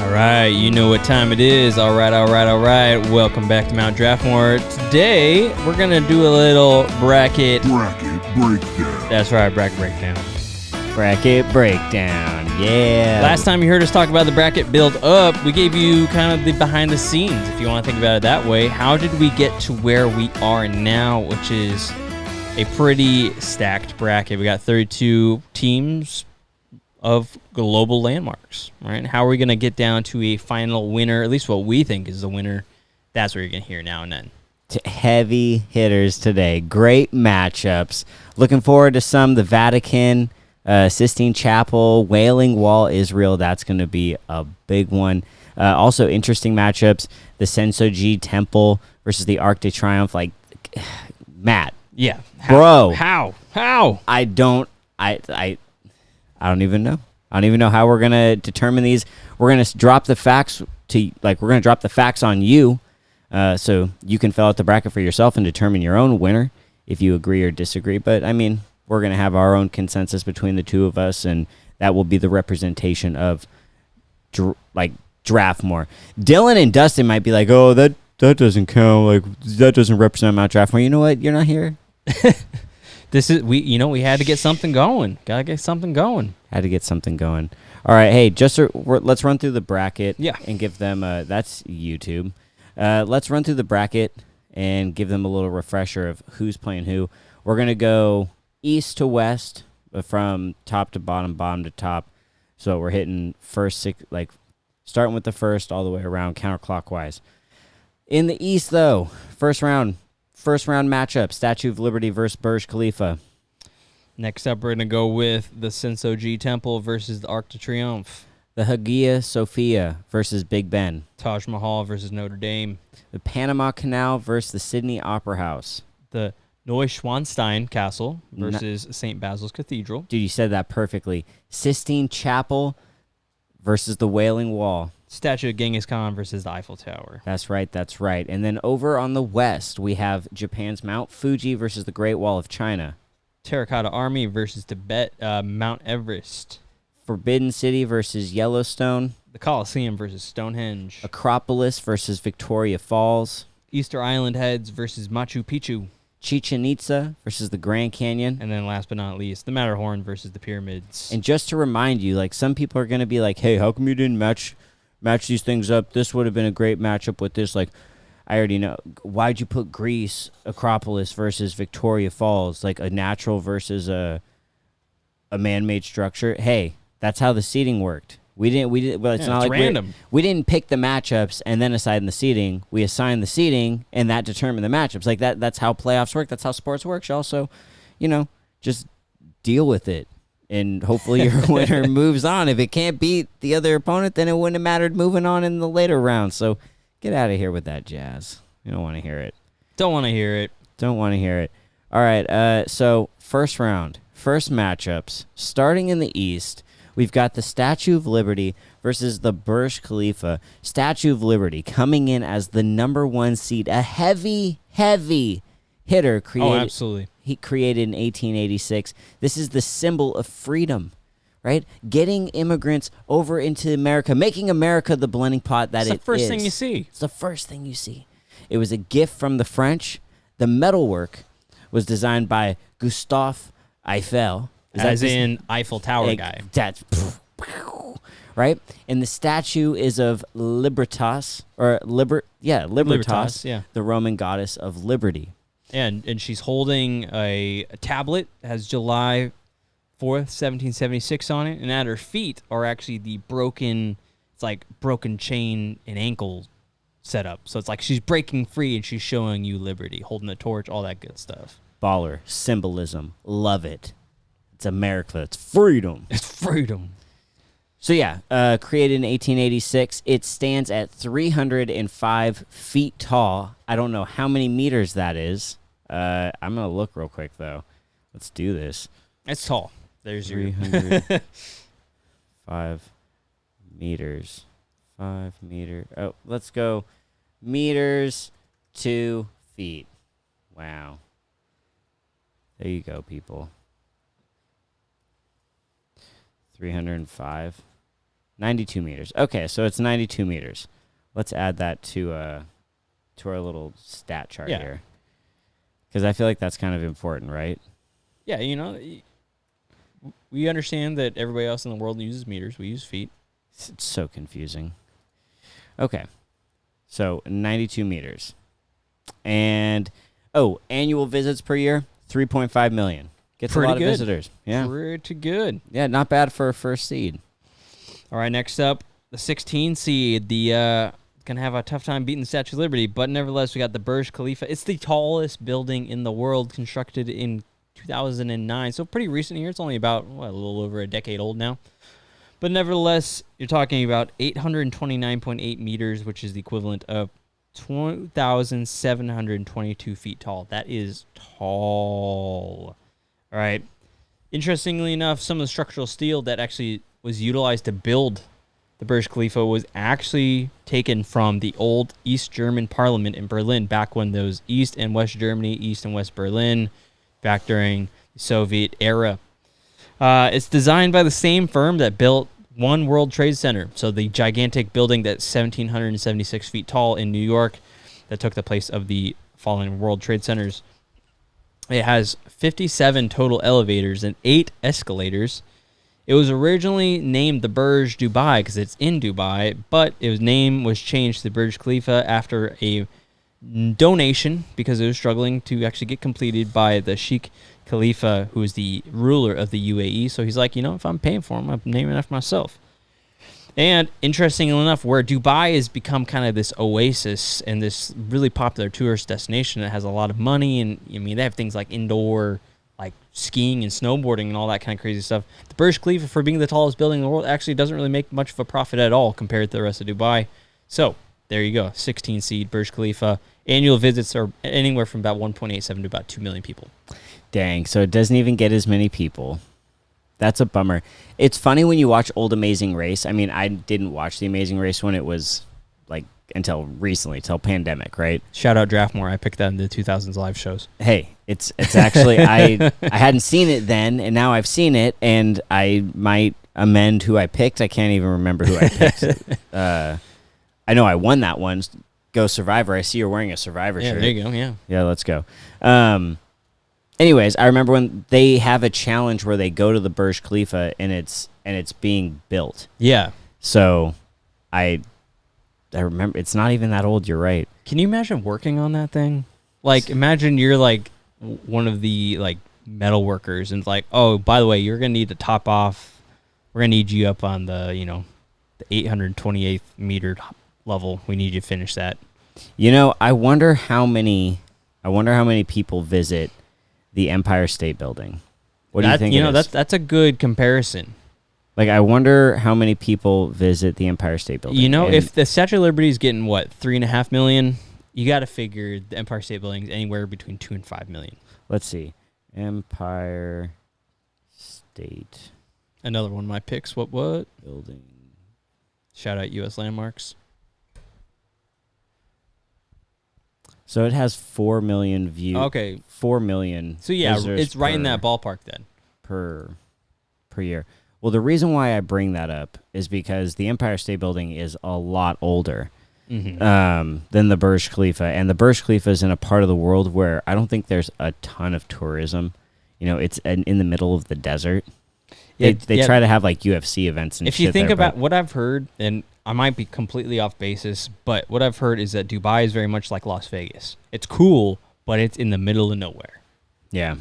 All right, you know what time it is. All right. Welcome back to Mt.Draftmore. Today, we're going to do a little bracket breakdown. That's right, bracket breakdown. Bracket breakdown, yeah. Last time you heard us talk about the bracket build up, we gave you kind of the behind the scenes, if you want to think about it that way. How did we get to where we are now, which is a pretty stacked bracket? We got 32 teams of global landmarks, right? How are we going to get down to a final winner, at least what we think is the winner? That's what you're going to hear now and then. Heavy hitters today. Great matchups. Looking forward to some. The Vatican, Sistine Chapel, Wailing Wall, Israel. That's going to be a big one. Also, interesting matchups. The Sensoji Temple versus the Arc de Triomphe. Like, Matt. Yeah. Bro. How? I don't even know. I don't even know how we're going to determine these. We're going to drop the facts on you so you can fill out the bracket for yourself and determine your own winner if you agree or disagree. But, I mean, we're going to have our own consensus between the two of us, and that will be the representation of, Draftmore. Dylan and Dustin might be like, oh, that doesn't count. Like, that doesn't represent Mt.Draftmore. You know what? You're not here. We had to get something going. Gotta get something going. Had to get something going. All right, hey, let's run through the bracket. Yeah. And give them that's YouTube. Let's run through the bracket and give them a little refresher of who's playing who. We're gonna go east to west, from top to bottom, bottom to top. So we're hitting first six, starting with the first all the way around counterclockwise. In the east, though, first round matchup: Statue of Liberty versus Burj Khalifa. Next up, we're going to go with the Sensoji Temple versus the Arc de Triomphe. The Hagia Sophia versus Big Ben. Taj Mahal versus Notre Dame. The Panama Canal versus the Sydney Opera House. The Neuschwanstein Castle versus St. Basil's Cathedral. Dude, you said that perfectly. Sistine Chapel versus the Wailing Wall. Statue of Genghis Khan versus the Eiffel Tower. That's right. And then over on the west, we have Japan's Mount Fuji versus the Great Wall of China. Terracotta Army versus Tibet, Mount Everest. Forbidden City versus Yellowstone. The Colosseum versus Stonehenge. Acropolis versus Victoria Falls. Easter Island Heads versus Machu Picchu. Chichen Itza versus the Grand Canyon. And then last but not least, the Matterhorn versus the Pyramids. And just to remind you, some people are going to be like, hey, how come you didn't match these things up? This would have been a great matchup with this. I already know. Why'd you put Greece, Acropolis versus Victoria Falls, a natural versus a man-made structure? Hey, that's how the seeding worked. We didn't. Well, it's not like random. We didn't pick the matchups and then assign the seeding. We assigned the seeding and that determined the matchups. That's how playoffs work. That's how sports works. Also, just deal with it. And hopefully your winner moves on. If it can't beat the other opponent, then it wouldn't have mattered moving on in the later rounds. So get out of here with that jazz. You don't want to hear it. Don't want to hear it. All right, so first round, first matchups. Starting in the east, we've got the Statue of Liberty versus the Burj Khalifa. Statue of Liberty coming in as the number 1 seed. A heavy hitter created. Oh, absolutely. He created in 1886. This is the symbol of freedom, right? Getting immigrants over into America, making America the blending pot that it is. It's the first thing you see. It's the first thing you see. It was a gift from the French. The metalwork was designed by Gustave Eiffel. As in Eiffel Tower guy. That's right? And the statue is of Libertas, Libertas, yeah. The Roman goddess of liberty. And she's holding a tablet that has July 4th, 1776 on it, and at her feet are actually the broken chain and ankle setup. So it's like she's breaking free and she's showing you liberty, holding a torch, all that good stuff. Baller, symbolism, love it. It's America, it's freedom. It's freedom. So yeah, created in 1886. It stands at 305 feet tall. I don't know how many meters that is. I'm going to look real quick, though. Let's do this. It's tall. There's your 5 meters. 5 meter. Oh, let's go meters to feet. Wow. There you go, people. 305 92 meters. Okay, so it's 92 meters. Let's add that to our little stat chart here. Because I feel like that's kind of important, right? Yeah, we understand that everybody else in the world uses meters. We use feet. It's so confusing. Okay, so 92 meters. And, annual visits per year, 3.5 million. Gets a lot of visitors. Yeah. Pretty good. Yeah, not bad for a first seed. All right, next up, the 16 seed. The going to have a tough time beating the Statue of Liberty, but nevertheless, we got the Burj Khalifa. It's the tallest building in the world, constructed in 2009. So pretty recent here. It's only about, a little over a decade old now. But nevertheless, you're talking about 829.8 meters, which is the equivalent of 2,722 feet tall. That is tall. All right. Interestingly enough, some of the structural steel that actually was utilized to build the Burj Khalifa was actually taken from the old East German parliament in Berlin, back when those East and West Germany, East and West Berlin, back during the Soviet era. It's designed by the same firm that built One World Trade Center, so the gigantic building that's 1,776 feet tall in New York that took the place of the fallen World Trade Centers. It has 57 total elevators and 8 escalators. It was originally named the Burj Dubai because it's in Dubai, but its name was changed to Burj Khalifa after a donation because it was struggling to actually get completed by the Sheikh Khalifa, who is the ruler of the UAE. So he's like, if I'm paying for him, I'm naming it after myself. And interestingly enough, where Dubai has become kind of this oasis and this really popular tourist destination that has a lot of money, and they have things like indoor, like skiing and snowboarding and all that kind of crazy stuff. The Burj Khalifa, for being the tallest building in the world, actually doesn't really make much of a profit at all compared to the rest of Dubai. So there you go, 16 seed Burj Khalifa. Annual visits are anywhere from about 1.87 to about 2 million people. Dang, so it doesn't even get as many people. That's a bummer. It's funny when you watch old Amazing Race. I mean, I didn't watch The Amazing Race when it was, until recently, till pandemic, right? Shout out Draftmore. I picked that in the 2000s live shows. Hey, it's actually, I hadn't seen it then, and now I've seen it, and I might amend who I picked. I can't even remember who I picked. I know I won that one. Go Survivor. I see you're wearing a Survivor shirt. There you go, yeah. Yeah, let's go. Anyways, I remember when they have a challenge where they go to the Burj Khalifa and it's being built. Yeah. So I remember it's not even that old. You're right. Can you imagine working on that thing? Imagine you're one of the metal workers and oh, by the way, you're gonna need to top off. We're gonna need you up on the the 828th meter level. We need you to finish that. I wonder how many people visit the Empire State Building. What do you think? That's a good comparison. I wonder how many people visit the Empire State Building. If the Statue of Liberty is getting 3.5 million, you got to figure the Empire State Building is anywhere between 2 and 5 million. Let's see, Empire State. Another one of my picks. What building? Shout out U.S. Landmarks. So it has 4 million views. Okay. 4 million. So yeah, it's right in that ballpark then. Per year. Well, the reason why I bring that up is because the Empire State Building is a lot older than the Burj Khalifa. And the Burj Khalifa is in a part of the world where I don't think there's a ton of tourism. It's in the middle of the desert. Yeah, they try to have UFC events and shit. If you think about what I've heard, and I might be completely off basis, but what I've heard is that Dubai is very much like Las Vegas. It's cool, but it's in the middle of nowhere. Yeah.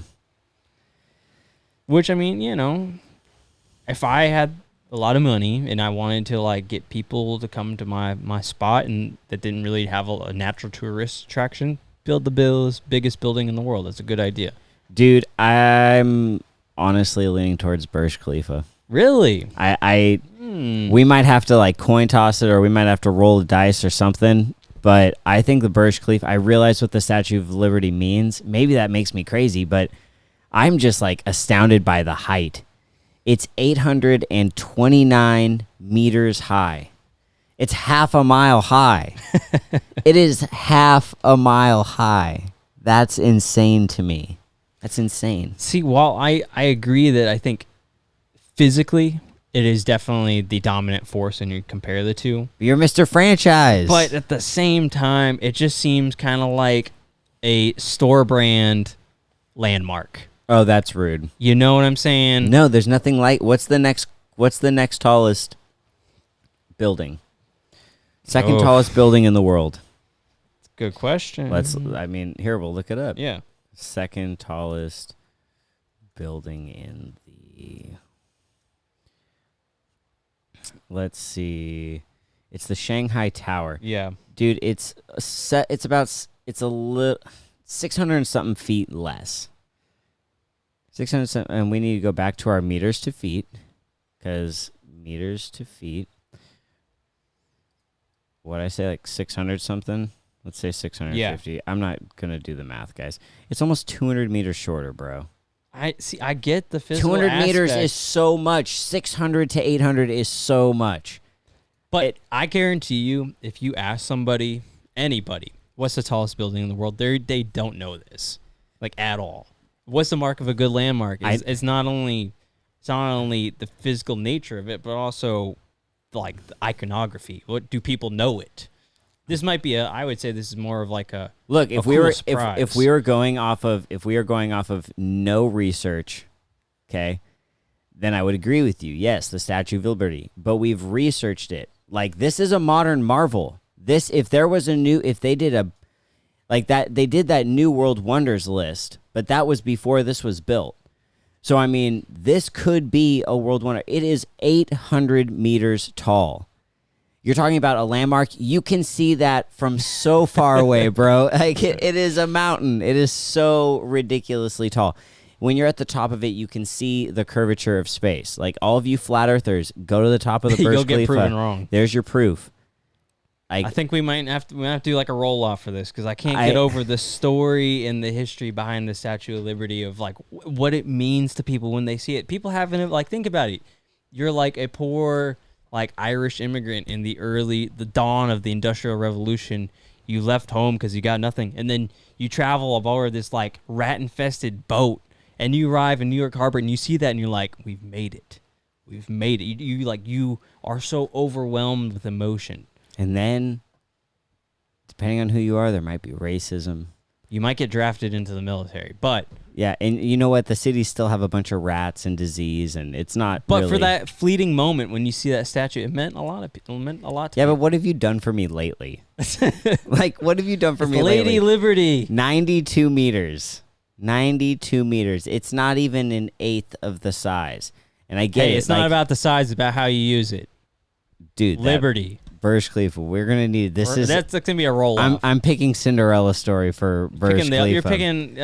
Which, if I had a lot of money and I wanted to get people to come to my spot and that didn't really have a natural tourist attraction, build the biggest building in the world. That's a good idea. Dude, I'm honestly leaning towards Burj Khalifa. Really? We might have to coin toss it, or we might have to roll the dice or something. But I think the Burj Khalifa, I realize what the Statue of Liberty means. Maybe that makes me crazy, but I'm just astounded by the height. It's 829 meters high. It's half a mile high. It is half a mile high. That's insane to me. That's insane. See, while I agree that I think physically it is definitely the dominant force when you compare the two. You're Mr. Franchise. But at the same time, it just seems kind of like a store brand landmark. Oh, that's rude. You know what I'm saying? No, there's nothing like. What's the next tallest building? Second tallest building in the world. Good question. Here, we'll look it up. Yeah. Second tallest building in the... Let's see. It's the Shanghai Tower. Yeah. Dude, it's a little 600 and something feet less. 600 and we need to go back to our meters to feet, because meters to feet. What I say, like 600 something? Let's say 650. Yeah. I'm not going to do the math, guys. It's almost 200 meters shorter, bro. I get the physical 200 aspect. meters is so much. 600 to 800 is so much. But I guarantee you, if you ask somebody, anybody, what's the tallest building in the world, they don't know this, like, at all. What's the mark of a good landmark? It's not only the physical nature of it, but also like the iconography. What do people know it? This might be I would say this is more of like a look. If we were going off of no research, okay, then I would agree with you. Yes, the Statue of Liberty, but we've researched it. Like, this is a modern marvel. If they did that New World Wonders list, but that was before this was built. So, I mean, this could be a world wonder. It is 800 meters tall. You're talking about a landmark. You can see that from so far away, bro. Like, it is a mountain. It is so ridiculously tall. When you're at the top of it, you can see the curvature of space. Like, all of you flat earthers, go to the top of the Burj Khalifa. You'll get proven wrong. There's your proof. I think we might have to do like a roll off for this, because I can't get over the story and the history behind the Statue of Liberty of like what it means to people when they see it. People haven't, like, think about it. You're like a poor like Irish immigrant in the dawn of the Industrial Revolution. You left home because you got nothing, and then you travel aboard this like rat infested boat, and you arrive in New York Harbor, and you see that, and you're like, we've made it. We've made it. You are so overwhelmed with emotion. And then, depending on who you are, there might be racism. You might get drafted into the military, but... Yeah, and you know what? The cities still have a bunch of rats and disease, and it's not But for that fleeting moment when you see that statue, it meant a lot to people. Yeah, but what have you done for me lately? Like, what have you done for me lately? Lady Liberty. 92 meters. 92 meters. It's not even an eighth of the size. And I get it. It's not about the size, it's about how you use it. Dude, Liberty. Burj Khalifa. We're gonna need that's gonna be a roll off. I'm picking Cinderella story for Burj Khalifa. You're picking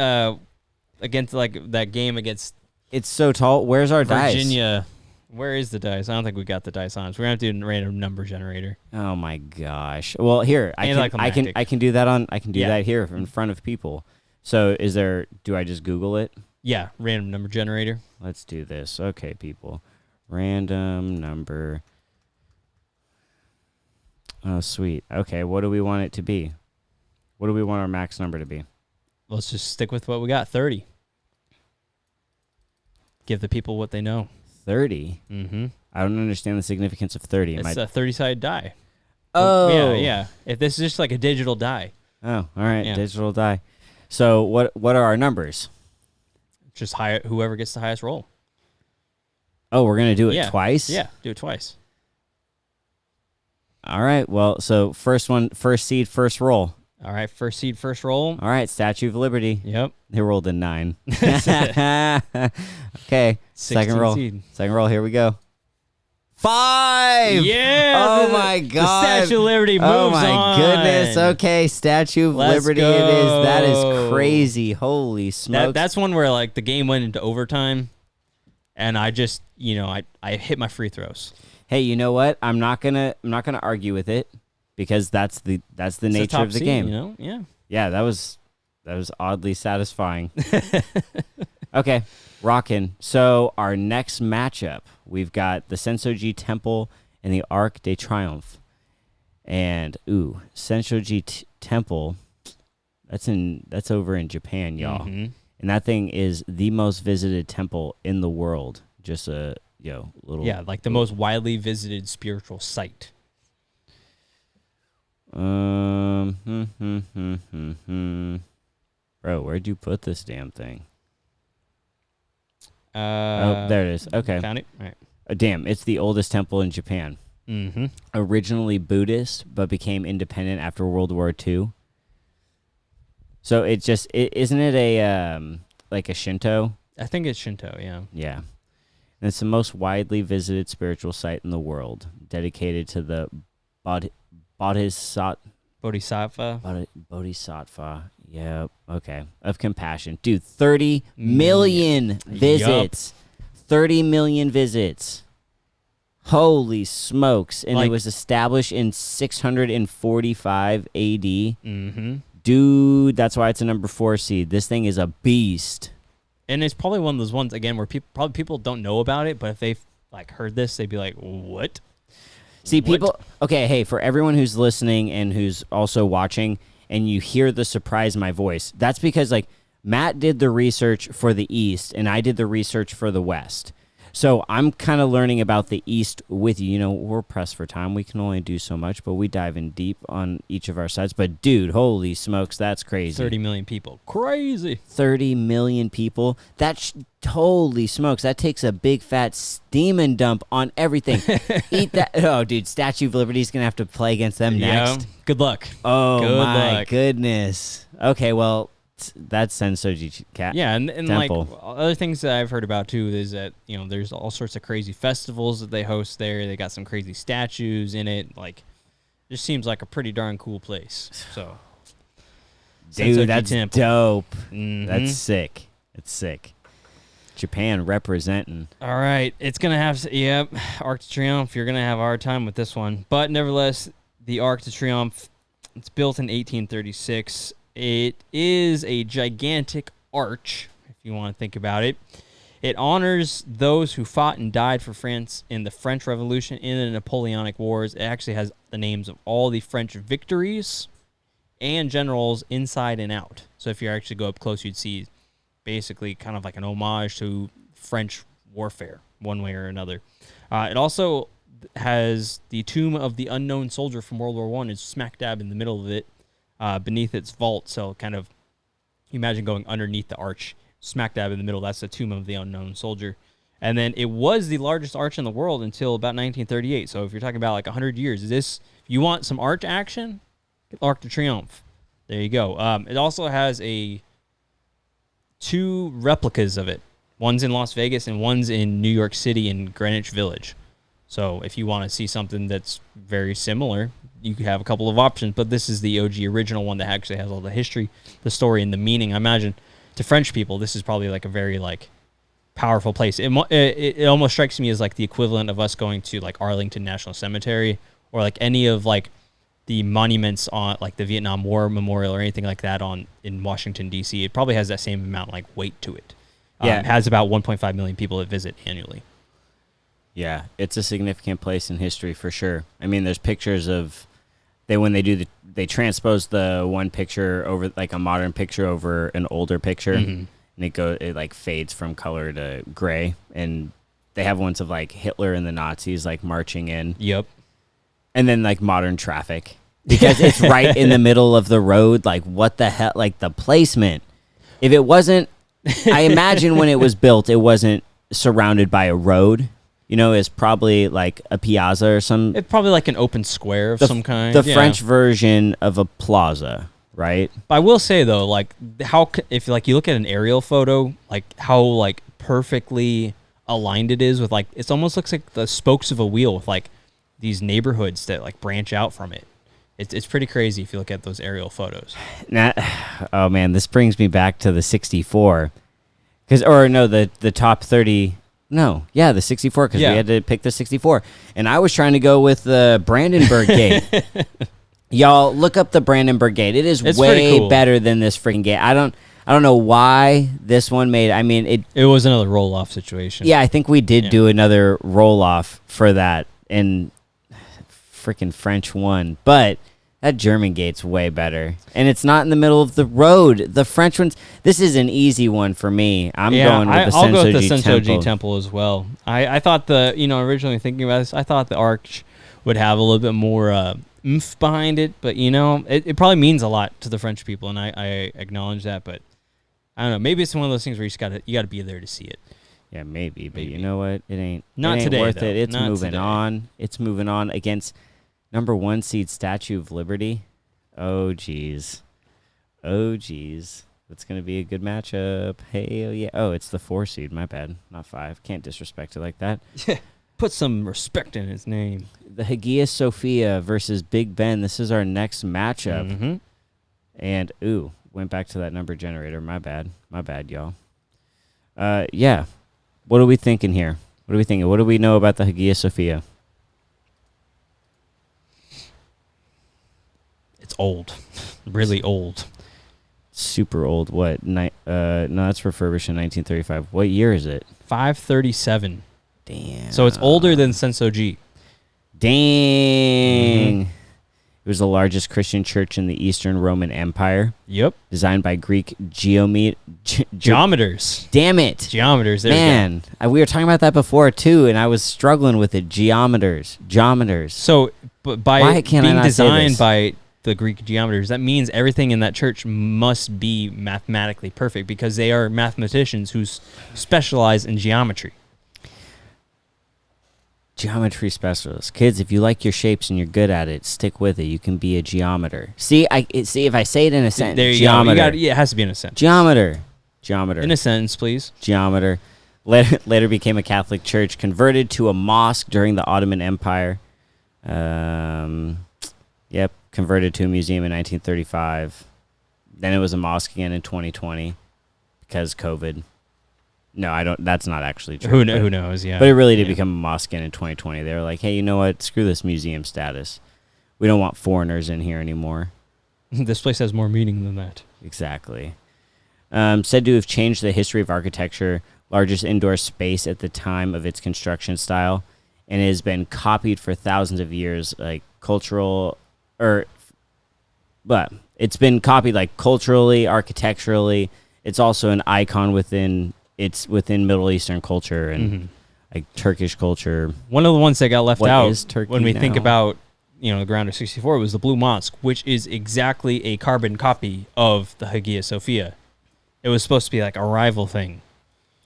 against like that game against. It's so tall. Where's our dice? Virginia. Where is the dice? I don't think we got the dice on. So we're gonna have to do a random number generator. Oh my gosh. Well, here I can do that on. I can do that here in front of people. So do I just Google it? Yeah, random number generator. Let's do this. Okay, people. Random number. Oh, sweet. Okay, what do we want it to be? What do we want our max number to be? Let's just stick with what we got, 30. Give the people what they know. 30? Mm-hmm. I don't understand the significance of 30. It's a 30-sided die. Oh. Yeah. If this is just like a digital die. Oh, all right, digital die. So what are our numbers? Just whoever gets the highest roll. Oh, we're going to do it twice? Yeah, do it twice. All right, well, so first seed, first roll. All right, first seed, first roll. All right, Statue of Liberty. Yep. They rolled a 9. Okay, second roll. Seed. Second roll, here we go. 5! Yeah! Oh, my God. The Statue of Liberty moves on. Oh, my goodness. Okay, Statue of Liberty go. It is. That is crazy. Holy smokes. That's one where, like, the game went into overtime, and I just, I hit my free throws. Hey, you know what? I'm not gonna argue with it, because that's the nature of the game. Yeah. Yeah, that was oddly satisfying. Okay, rockin'. So our next matchup, we've got the Sensoji Temple and the Arc de Triomphe. And Sensoji Temple, that's over in Japan, y'all. Mm-hmm. And that thing is the most visited temple in the world. Just little. Yeah, like the most widely visited spiritual site. Bro, where'd you put this damn thing? Oh, there it is. Okay. Found it? All right. Damn, it's the oldest temple in Japan. Mm-hmm. Originally Buddhist, but became independent after World War II. So isn't it a like a Shinto? I think it's Shinto, yeah. Yeah. And it's the most widely visited spiritual site in the world, dedicated to the Bodhisattva. Bodhisattva. Yep. Okay. Of compassion. Dude, 30 million visits. Yep. 30 million visits. Holy smokes. And it was established in 645 AD. Mm-hmm. Dude, that's why it's a number 4 seed. This thing is a beast. And it's probably one of those ones, again, where people don't know about it, but if they've heard this, they'd be like, what? See, people, okay, hey, for everyone who's listening and who's also watching, and you hear the surprise in my voice, that's because, Matt did the research for the East, and I did the research for the West. So I'm kind of learning about the East with you. You know, we're pressed for time. We can only do so much, but we dive in deep on each of our sides. But, dude, holy smokes, that's crazy. 30 million people. Crazy. 30 million people. Holy smokes, that takes a big, fat steaming dump on everything. Eat that. Oh, dude, Statue of Liberty's going to have to play against them next. Yeah. Good luck. Oh, my goodness. Okay, well, that's Sensoji Cat. Yeah, and Temple. Other things that I've heard about too is that there's all sorts of crazy festivals that they host there. They got some crazy statues in it. Just seems like a pretty darn cool place. So, dude, Sensoji that's Temple. dope. Mm-hmm. That's sick. It's sick. Japan representing. All right, it's gonna have Arc de Triomphe. You're gonna have a hard time with this one, but nevertheless, the Arc de Triomphe. It's built in 1836. It is a gigantic arch, if you want to think about it. It honors those who fought and died for France in the French Revolution in the Napoleonic Wars. It actually has the names of all the French victories and generals inside and out. So if you actually go up close, you'd see basically kind of like an homage to French warfare, one way or another. It also has the tomb of the unknown soldier from World War I is smack dab in the middle of it. Beneath its vault, so kind of imagine going underneath the arch, smack dab in the middle. That's the tomb of the unknown soldier. And then it was the largest arch in the world until about 1938. So if you're talking about 100 years, you want some arch action? Get Arc de Triomphe. There you go. It also has 2 replicas of it. One's in Las Vegas and one's in New York City in Greenwich Village. So if you want to see something that's very similar, you could have a couple of options, but this is the OG original one that actually has all the history, the story, and the meaning. I imagine to French people, this is probably a very powerful place. It almost strikes me as the equivalent of us going to Arlington National Cemetery or any of the monuments on the Vietnam War Memorial or anything like that in Washington D.C. It probably has that same amount weight to it. Yeah, it has about 1.5 million people that visit annually. Yeah, it's a significant place in history for sure. I mean, there's pictures of when they transpose the one picture over a modern picture over an older picture, and it fades from color to gray, and they have ones of Hitler and the Nazis marching in. Yep. And then modern traffic because it's right in the middle of the road. What the hell? The placement. If it wasn't, I imagine when it was built, it wasn't surrounded by a road. It's probably a piazza or some. It's probably an open square of some kind. The French version of a plaza, right? But I will say though, if you look at an aerial photo, how perfectly aligned it is with it almost looks like the spokes of a wheel with these neighborhoods that branch out from it. It's pretty crazy if you look at those aerial photos. Oh man, this brings me back to the 64, the top 30. No, yeah, the 64, because we had to pick the 64. And I was trying to go with the Brandenburg Gate. Y'all, look up the Brandenburg Gate. It's way cool. Better than this freaking gate. I don't know why this one made. I mean, it was another roll-off situation. Yeah, I think we did do another roll-off for that, and freaking French won. But That German gate's way better. And it's not in the middle of the road. The French ones, this is an easy one for me. I'm going with the I'll go with the Sensoji Sensoji Temple as well. I thought originally thinking about this, I thought the arch would have a little bit more oomph behind it, but it probably means a lot to the French people, and I acknowledge that, but I don't know. Maybe it's one of those things where you gotta be there to see it. Yeah, maybe. But you know what? It ain't today, worth though. it. It's Not moving today. on. It's moving on against number 1 seed Statue of Liberty. Oh, jeez. It's going to be a good matchup. Hey, yeah. Oh, it's the 4 seed. My bad. Not 5. Can't disrespect it like that. Put some respect in his name. The Hagia Sophia versus Big Ben. This is our next matchup. Mm-hmm. And, went back to that number generator. My bad, y'all. Yeah. What are we thinking here? What do we know about the Hagia Sophia? It's old. Really old. Super old. What? No, that's refurbished in 1935. What year is it? 537. Damn. So it's older than Sensoji. Dang. Mm-hmm. It was the largest Christian church in the Eastern Roman Empire. Yep. Designed by Greek Geometers. Damn it. Geometers. There Man, we were talking about that before, too, and I was struggling with it. Geometers. So, by Why can't I being not say designed this? by the Greek geometers, that means everything in that church must be mathematically perfect because they are mathematicians who specialize in geometry. Geometry specialist. Kids, if you like your shapes and you're good at it, stick with it. You can be a geometer. See, if I say it in a sentence, There you geometer. go. It has to be in a sentence. Geometer. In a sentence, please. Geometer. Later became a Catholic church, converted to a mosque during the Ottoman Empire. Yep, converted to a museum in 1935. Then it was a mosque again in 2020 because COVID. No, I don't. That's not actually true. Who knows? Yeah. But it really did become a mosque again in 2020. They were like, hey, you know what? Screw this museum status. We don't want foreigners in here anymore. This place has more meaning than that. Exactly. Said to have changed the history of architecture, largest indoor space at the time of its construction style, and it has been copied for thousands of years, but it's been copied like culturally, architecturally. It's also an icon within Middle Eastern culture and like Turkish culture. One of the ones that got left out is Turkey when we think now? about the ground of 64 was the Blue Mosque, which is exactly a carbon copy of the Hagia Sophia. It was supposed to be like a rival thing.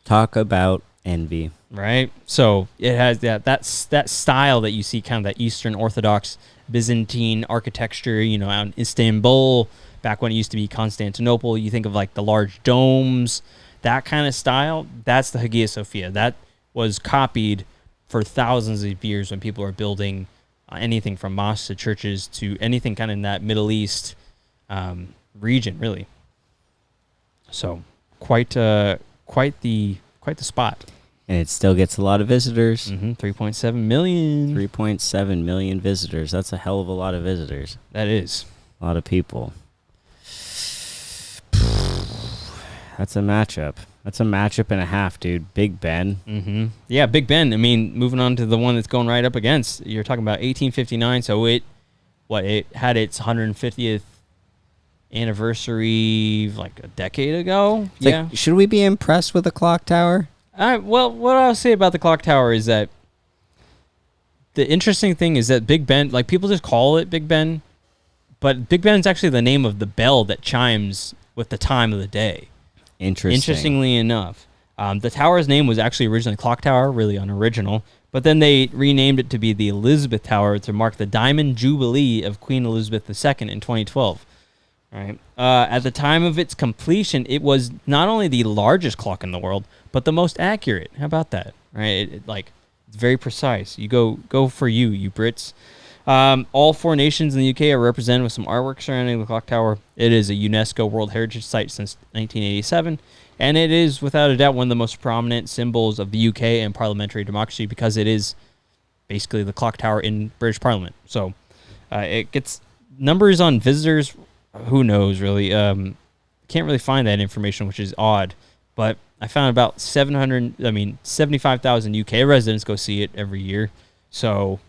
Talk about envy. Right? So it has that style that you see, kind of that Eastern Orthodox Byzantine architecture, out in Istanbul, back when it used to be Constantinople. You think of like the large domes, that kind of style. That's the Hagia Sophia. That was copied for thousands of years when people were building anything from mosques to churches to anything kind of in that Middle East region, really. So quite the spot. And it still gets a lot of visitors. 3.7 million. 3.7 million visitors. That's a hell of a lot of visitors. That is. A lot of people. That's a matchup. That's a matchup and a half, dude. Big Ben. Yeah, Big Ben. I mean, moving on to the one that's going right up against, you're talking about 1859. So it had its 150th anniversary like a decade ago. Like, should we be impressed with the clock tower? Well, what I'll say about the clock tower is that the interesting thing is that Big Ben, like people just call it Big Ben, but Big Ben is actually the name of the bell that chimes with the time of the day. Interestingly enough, the tower's name was actually originally Clock Tower, really unoriginal, but then they renamed it to be the Elizabeth Tower to mark the Diamond Jubilee of Queen Elizabeth II in 2012. Right. At the time of its completion, it was not only the largest clock in the world, but the most accurate. How about that? Right. It's very precise. You go for you Brits. All 4 nations in the UK are represented with some artwork surrounding the clock tower. It is a UNESCO World Heritage Site since 1987, and it is without a doubt one of the most prominent symbols of the UK and parliamentary democracy because it is basically the clock tower in British Parliament. So it gets numbers on visitors. Who knows, really? Can't really find that information, which is odd. But I found about 75,000 UK residents go see it every year. So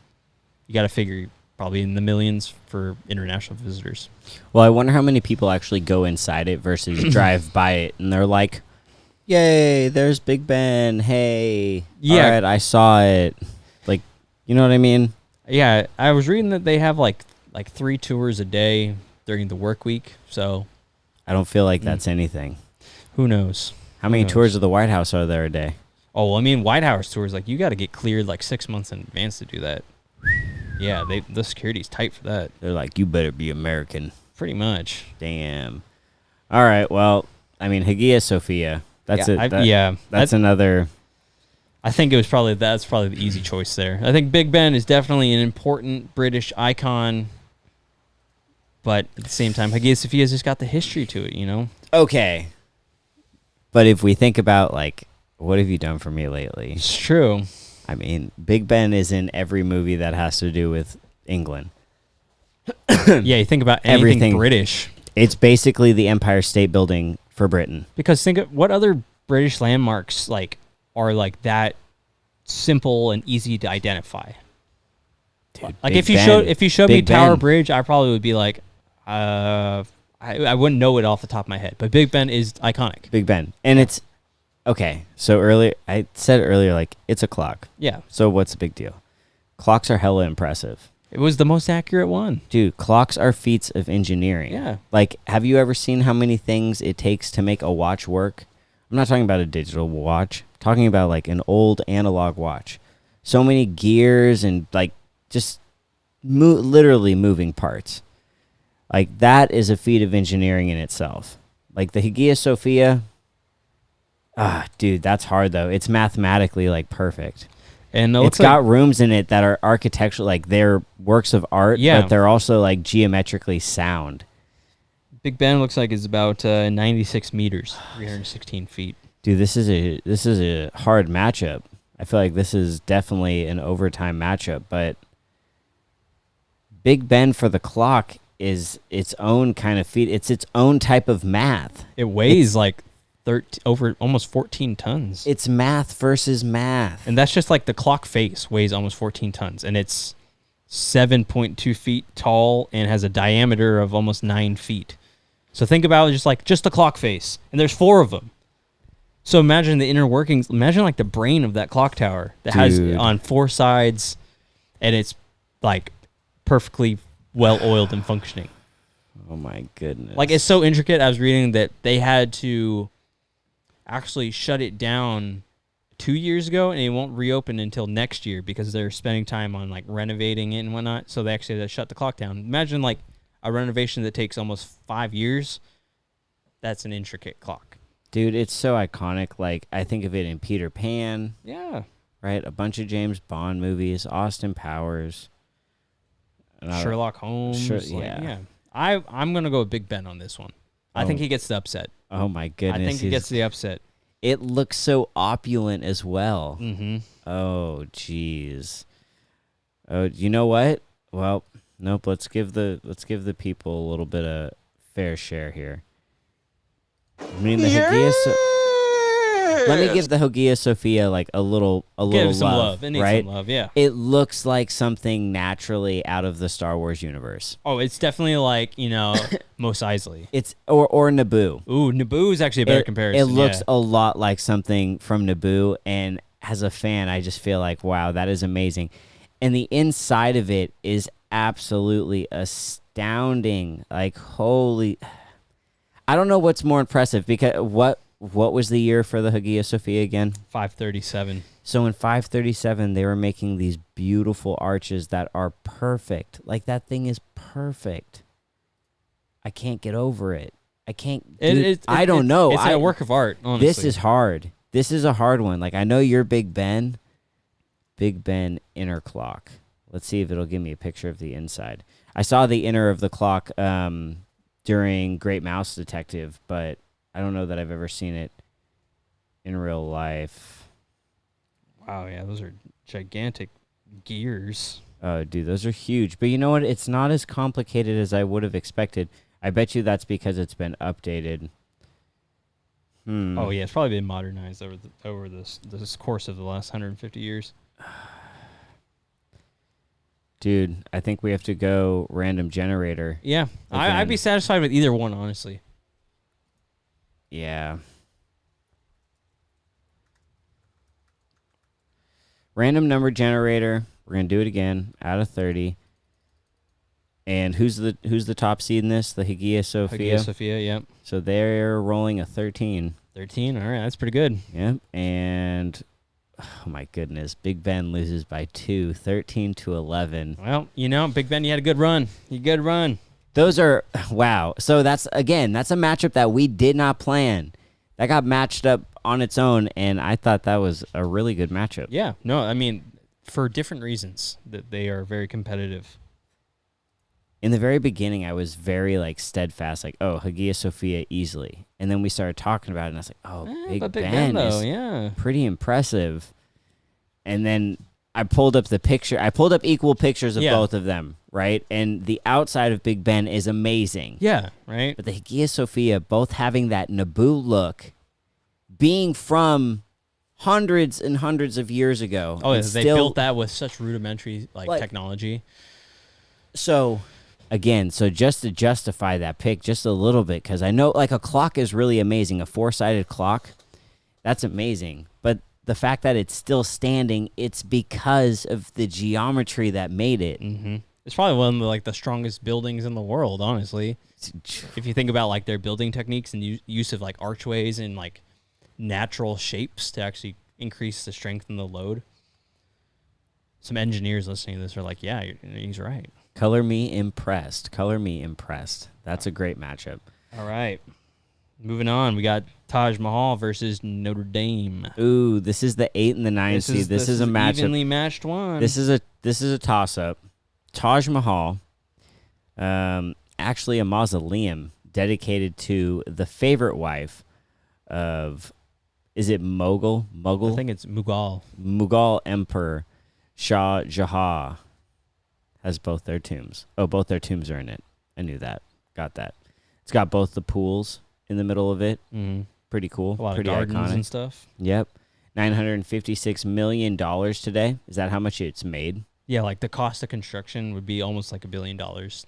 you got to figure probably in the millions for international visitors. Well, I wonder how many people actually go inside it versus drive by it, and they're like, "Yay, there's Big Ben! Hey, Yeah. all right, I saw it." Like, you know what I mean? Yeah, I was reading that they have like 3 tours a day during the work week. So I don't feel like that's anything. who knows? How many tours of the White House are there a day? Oh, well, I mean, White House tours, like, you got to get cleared like 6 months in advance to do that. Yeah, the security's tight for that. They're like, you better be American. Pretty much. Damn. All right, well, I mean, Hagia Sophia. That's that's another. I think that's probably the easy choice there. I think Big Ben is definitely an important British icon, but at the same time, Hagia Sophia's just got the history to it, you know? Okay. But if we think about, like, what have you done for me lately? It's true. I mean, Big Ben is in every movie that has to do with England. Yeah, you think about anything Everything. British. It's basically the Empire State Building for Britain. Because think of what other British landmarks like are like that simple and easy to identify. Dude, Like Big if you showed me Big Tower Ben. Bridge, I probably would be like, I wouldn't know it off the top of my head. But Big Ben is iconic. Big Ben. And it's, okay, so earlier, I said earlier, like, it's a clock. Yeah, So what's the big deal? Clocks are hella impressive. it was the most accurate one. Dude, clocks are feats of engineering. Yeah. Like, have you ever seen how many things it takes to make a watch work? I'm not talking about a digital watch. I'm talking about, like, an old analog watch. So many gears and, like, just literally moving parts. Like, that is a feat of engineering in itself. Like, the Hagia Sophia, dude, that's hard, though. It's mathematically, like, perfect. And It's got rooms in it that are architectural, like, they're works of art, Yeah. but they're also, like, geometrically sound. Big Ben looks like it's about 96 meters, 316 feet. Dude, this is a hard matchup. I feel like this is definitely an overtime matchup, but Big Ben for the clock is its own kind of feat. It's its own type of math. It weighs like over almost 14 tons. It's math versus math. And that's just like the clock face weighs almost 14 tons. And it's 7.2 feet tall and has a diameter of almost 9 feet. So think about it just the clock face. And there's 4 of them. So imagine the inner workings. Imagine like the brain of that clock tower that has on 4 sides. And it's like perfectly well oiled and functioning. Oh my goodness. Like, it's so intricate. I was reading that they had to actually shut it down 2 years ago, and it won't reopen until next year because they're spending time on like renovating it and whatnot. So they actually had to shut the clock down. Imagine like a renovation that takes almost 5 years. That's an intricate clock. Dude, it's so iconic. Like, I think of it in Peter Pan. Yeah. Right? A bunch of James Bond movies, Austin Powers. Sherlock Holmes. Yeah. I'm going to go with Big Ben on this one. I think he gets the upset. Oh my goodness. I think he gets the upset. It looks so opulent as well. Mm-hmm. Oh, jeez. Oh, you know what? Well, nope. Let's give the people a little bit of fair share here. I mean, the let me give the Hagia Sophia like a little Give some love. love. It needs right? some love, yeah. It looks like something naturally out of the Star Wars universe. Oh, it's definitely like, Mos Eisley. It's or Naboo. Ooh, Naboo is actually a better comparison. It looks a lot like something from Naboo, and as a fan, I just feel like, wow, that is amazing. And the inside of it is absolutely astounding. Like, holy... I don't know what's more impressive, because what was the year for the Hagia Sophia again? 537. So in 537, they were making these beautiful arches that are perfect. Like, that thing is perfect. I can't get over it. I can't. I don't know. It's a work of art, honestly. This is hard. This is a hard one. Like, I know you're Big Ben. Big Ben inner clock. Let's see if it'll give me a picture of the inside. I saw the inner of the clock during Great Mouse Detective, but I don't know that I've ever seen it in real life. Wow, yeah, those are gigantic gears. Oh, dude, those are huge. But you know what? It's not as complicated as I would have expected. I bet you that's because it's been updated. Oh, yeah, it's probably been modernized over this course of the last 150 years. Dude, I think we have to go random generator. Yeah, I'd be satisfied with either one, honestly. Yeah. Random number generator. We're gonna do it again out of 30. And who's the top seed in this? The Hagia Sophia. Hagia Sophia, yep. So they're rolling a 13. 13. All right, that's pretty good. Yep. And oh my goodness, Big Ben loses by 2, 13-11. Well, Big Ben, you had a good run. Those are wow. So that's a matchup that we did not plan. That got matched up on its own, and I thought that was a really good matchup. Yeah. No, I mean, for different reasons that they are very competitive. In the very beginning, I was very steadfast, Hagia Sophia easily, and then we started talking about it, and I was like, Big Ben though, is pretty impressive. And then I pulled up the picture. I pulled up equal pictures of both of them, right? And the outside of Big Ben is amazing. Yeah, right. But the Hagia Sophia, both having that Naboo look, being from hundreds and hundreds of years ago. Oh, they built that with such rudimentary technology. So, again, just to justify that pick just a little bit, because I know a clock is really amazing. A 4-sided clock, that's amazing. But the fact that it's still standing, it's because of the geometry that made it. Mm-hmm. It's probably one of the strongest buildings in the world, honestly. If you think about their building techniques and use of archways and natural shapes to actually increase the strength and the load. Some engineers listening to this are like, yeah, he's right. Color me impressed. That's a great matchup. All right. Moving on, we got Taj Mahal versus Notre Dame. Ooh, this is the 8 and the 9 seed. This is a matchup. Evenly matched one. This is a toss-up. Taj Mahal, actually a mausoleum dedicated to the favorite wife of, is it Mughal? I think it's Mughal. Mughal Emperor Shah Jahan has both their tombs. Oh, both their tombs are in it. I knew that. Got that. It's got both the pools in the middle of it. Mm-hmm. Pretty cool. A lot pretty of gardens iconic. And stuff. Yep. $956 million today. Is that how much it's made? Yeah, the cost of construction would be almost $1 billion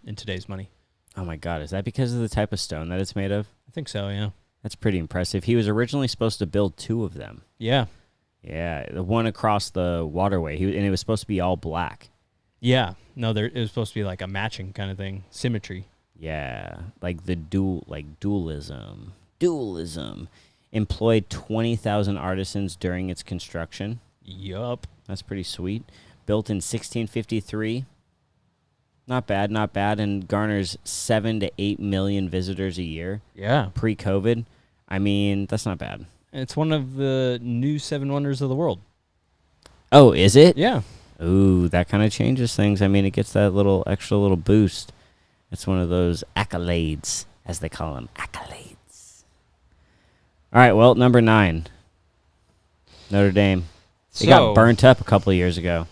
in today's money. Oh my God. Is that because of the type of stone that it's made of? I think so, yeah. That's pretty impressive. He was originally supposed to build 2 of them. Yeah. Yeah, the one across the waterway. And it was supposed to be all black. Yeah. No, it was supposed to be a matching kind of thing. Symmetry. Yeah. The dualism. Dualism. Employed 20,000 artisans during its construction. Yup. That's pretty sweet. Built in 1653. Not bad, and garners 7 to 8 million visitors a year. Yeah. Pre-COVID. I mean, that's not bad. It's one of the new 7 wonders of the world. Oh, is it? Yeah. Ooh, that kind of changes things. I mean, it gets that extra little boost. It's one of those accolades, as they call them. Accolades. All right, well, number 9. Notre Dame. It got burnt up a couple of years ago.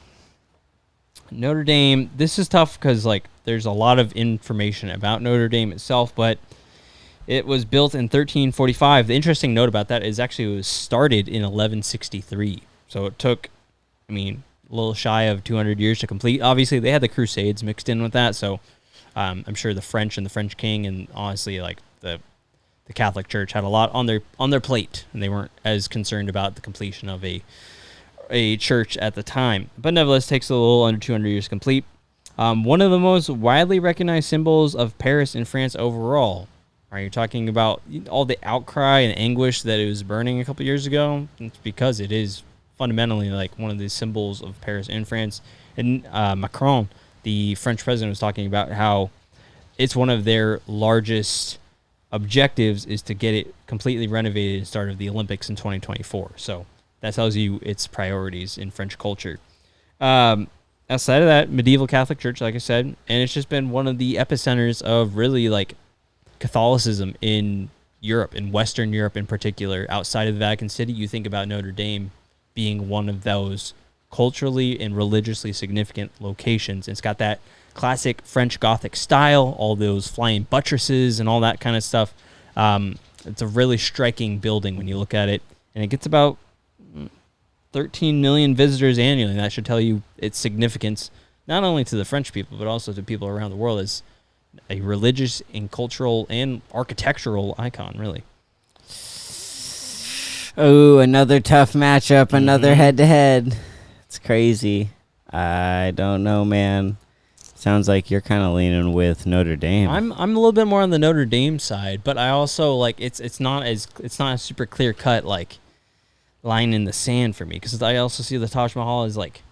Notre Dame, this is tough because there's a lot of information about Notre Dame itself, but it was built in 1345. The interesting note about that is actually it was started in 1163. So it took, a little shy of 200 years to complete. Obviously, they had the Crusades mixed in with that, so I'm sure the French and the French king and honestly the Catholic Church had a lot on their plate, and they weren't as concerned about the completion of a church at the time. But nevertheless, takes a little under 200 years to complete. One of the most widely recognized symbols of Paris and France overall. Are you talking about all the outcry and anguish that it was burning a couple years ago? It's because it is fundamentally one of the symbols of Paris and France. And Macron, the French president, was talking about how it's one of their largest objectives is to get it completely renovated and start of the Olympics in 2024. So that tells you its priorities in French culture. Outside of that, medieval Catholic Church, like I said, and it's just been one of the epicenters of really Catholicism in Europe, in Western Europe in particular. Outside of the Vatican City, you think about Notre Dame being one of those culturally and religiously significant locations. It's got that classic French Gothic style, all those flying buttresses and all that kind of stuff. It's a really striking building when you look at it, and it gets about 13 million visitors annually. And that should tell you its significance not only to the French people, but also to people around the world as a religious and cultural and architectural icon, really. Oh, another tough matchup, another head-to-head. It's crazy. I don't know, man. Sounds like you're kind of leaning with Notre Dame. I'm a little bit more on the Notre Dame side, but I also like it's not a super clear cut like line in the sand for me, because I also see the Taj Mahal as like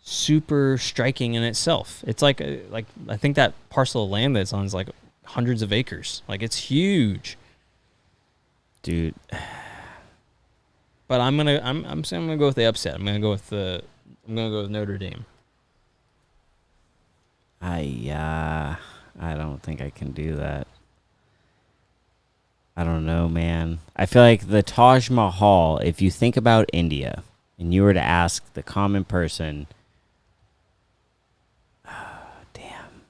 super striking in itself. It's like I think that parcel of land that's on is like hundreds of acres. Like it's huge, dude. But I'm gonna go with the upset. I'm gonna go with Notre Dame. I don't think I can do that. I don't know, man. I feel like the Taj Mahal, if you think about India and you were to ask the common person, damn.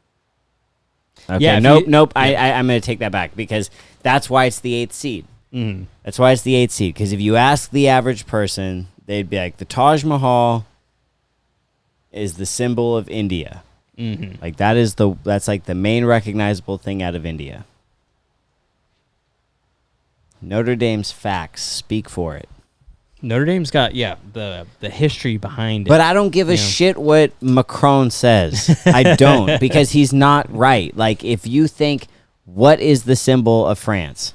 Okay, yeah, nope. Yeah. I'm going to take that back, because that's why it's the 8th seed. Mm-hmm. That's why it's the 8th seed, because if you ask the average person, they'd be like, the Taj Mahal is the symbol of India. Mm-hmm. Like that's like the main recognizable thing out of India. Notre Dame's facts speak for it. Notre Dame's got the history behind it. But I don't give a shit what Macron says. I don't, because he's not right. Like, if you think, what is the symbol of France?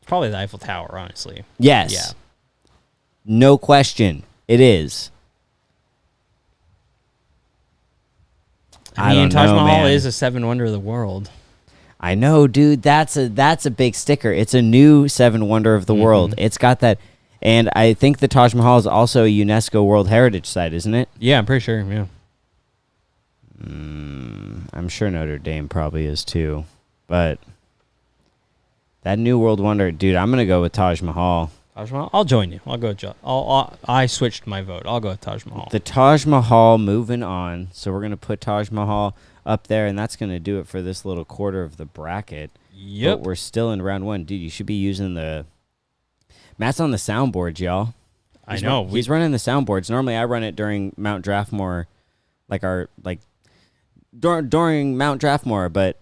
It's probably the Eiffel Tower, honestly. Yes. Yeah. No question. It is. I mean, Taj Mahal man. is a 7 wonder of the world. I know, dude. That's a big sticker. It's a new 7 wonder of the world. It's got that, and I think the Taj Mahal is also a UNESCO World Heritage Site, isn't it? Yeah, I'm pretty sure. Yeah. I'm sure Notre Dame probably is too, but that new world wonder, dude. I'm gonna go with Taj Mahal. Taj Mahal. I'll join you. I'll go. I switched my vote. I'll go with Taj Mahal. The Taj Mahal. Moving on. So we're gonna put Taj Mahal up there, and that's going to do it for this little quarter of the bracket. Yep. But we're still in round 1. Dude, you should be using the... Matt's on the soundboards, y'all. I know. He's running the soundboards. Normally, I run it during Mt.Draftmore, during Mt.Draftmore, but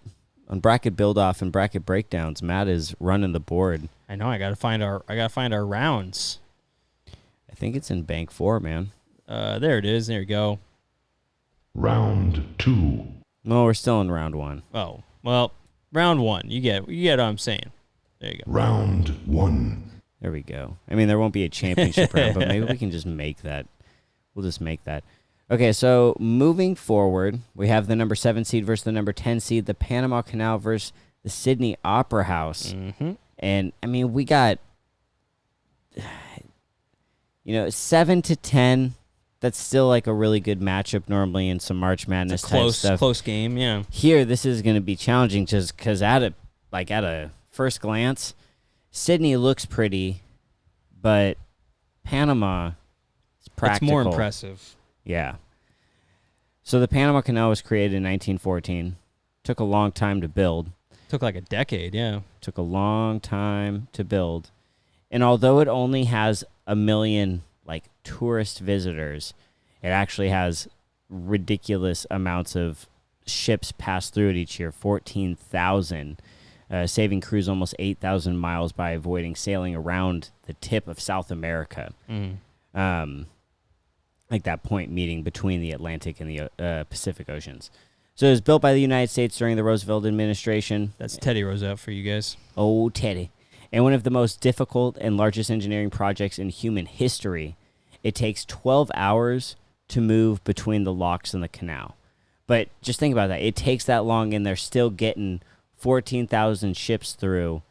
on bracket build-off and bracket breakdowns, Matt is running the board. I know. I gotta find our rounds. I think it's in bank 4, man. There it is. There you go. Round 2. No, we're still in round 1. Oh, well, round 1. You get what I'm saying. There you go. Round 1. There we go. I mean, there won't be a championship round, but maybe we can just make that. We'll just make that. Okay, so moving forward, we have the number 7 seed versus the number 10 seed, the Panama Canal versus the Sydney Opera House. Mm-hmm. And, I mean, we got, 7 to 10. That's still like a really good matchup normally in some March Madness type stuff. Close game, yeah. Here, this is going to be challenging just because at a first glance, Sydney looks pretty, but Panama is practical. It's more impressive. Yeah. So the Panama Canal was created in 1914. Took a long time to build. Took like a decade, yeah. Took a long time to build. And although it only has 1 million tourist visitors, it actually has ridiculous amounts of ships pass through it each year, 14,000, saving crews almost 8,000 miles by avoiding sailing around the tip of South America. Like that point meeting between the Atlantic and the Pacific Oceans. So it was built by the United States during the Roosevelt administration. That's Teddy Roosevelt for you guys. Oh, Teddy. And one of the most difficult and largest engineering projects in human history. It takes 12 hours to move between the locks and the canal. But just think about that. It takes that long, and they're still getting 14,000 ships through.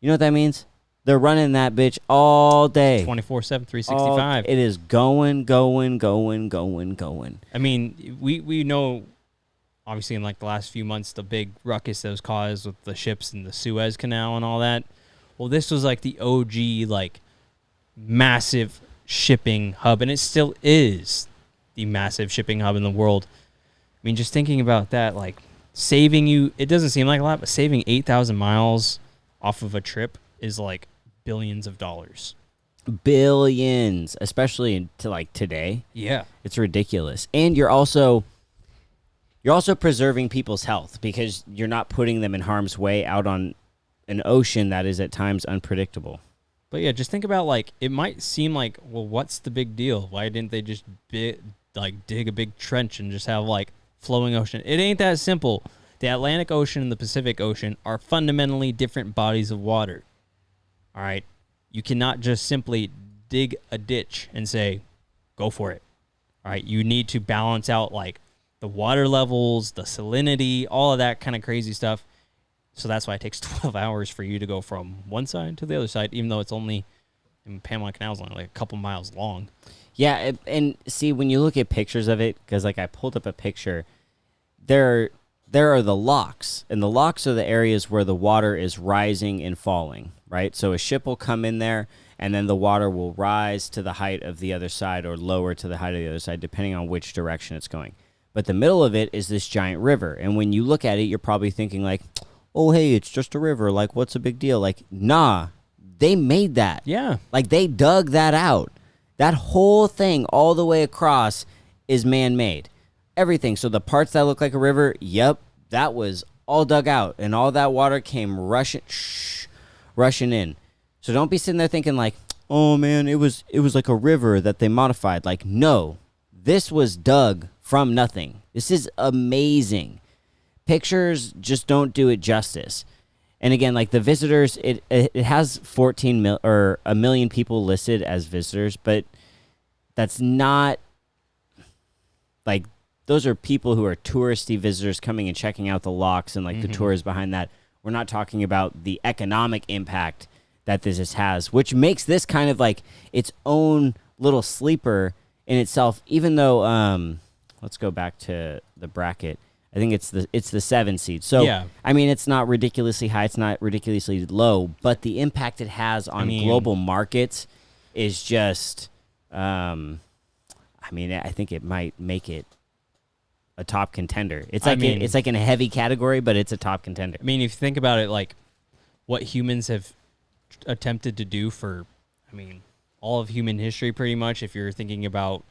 You know what that means? They're running that bitch all day. 24/7, 365. It is going. I mean, we know, obviously, in the last few months, the big ruckus that was caused with the ships in the Suez Canal and all that. Well, this was the OG, massive shipping hub, and it still is the massive shipping hub in the world. I mean, just thinking about that, saving you, it doesn't seem like a lot, but saving 8,000 miles off of a trip is billions of dollars. Billions, especially to like today. Yeah. It's ridiculous. And you're also preserving people's health because you're not putting them in harm's way out on an ocean that is at times unpredictable. But yeah, just think about, like, it might seem like, well, what's the big deal? Why didn't they just dig a big trench and just have like flowing ocean? It ain't that simple. The Atlantic Ocean and the Pacific Ocean are fundamentally different bodies of water. All right. You cannot just simply dig a ditch and say, go for it. All right. You need to balance out like the water levels, the salinity, all of that kind of crazy stuff. So that's why it takes 12 hours for you to go from one side to the other side, even though it's only, in Panama Canal is only like a couple miles long. Yeah. And see, when you look at pictures of it, because like I pulled up a picture, there are the locks, and the locks are the areas where the water is rising and falling, right? So a ship will come in there, and then the water will rise to the height of the other side or lower to the height of the other side, depending on which direction it's going. But the middle of it is this giant river, and when you look at it, you're probably thinking like, oh, hey, it's just a river. Like, what's a big deal? Like, nah, they made that. Yeah. Like, they dug that out. That whole thing all the way across is man-made. Everything. So the parts that look like a river, yep, that was all dug out, and all that water came rushing in. So don't be sitting there thinking like, oh man, it was like a river that they modified. Like, no, this was dug from nothing. This is amazing. Pictures just don't do it justice. And again, like the visitors, it has 1 million people listed as visitors, but that's not like, those are people who are touristy visitors coming and checking out the locks and like the tours behind that. We're not talking about the economic impact that this has, which makes this kind of like its own little sleeper in itself. Even though, let's go back to the bracket. I think it's the 7 seed. So yeah. I mean, it's not ridiculously high, it's not ridiculously low, but the impact it has on global markets is just. I think it might make it a top contender. It's like it's like in a heavy category, but it's a top contender. I mean, if you think about it, like what humans have attempted to do for, all of human history, pretty much. If you're thinking about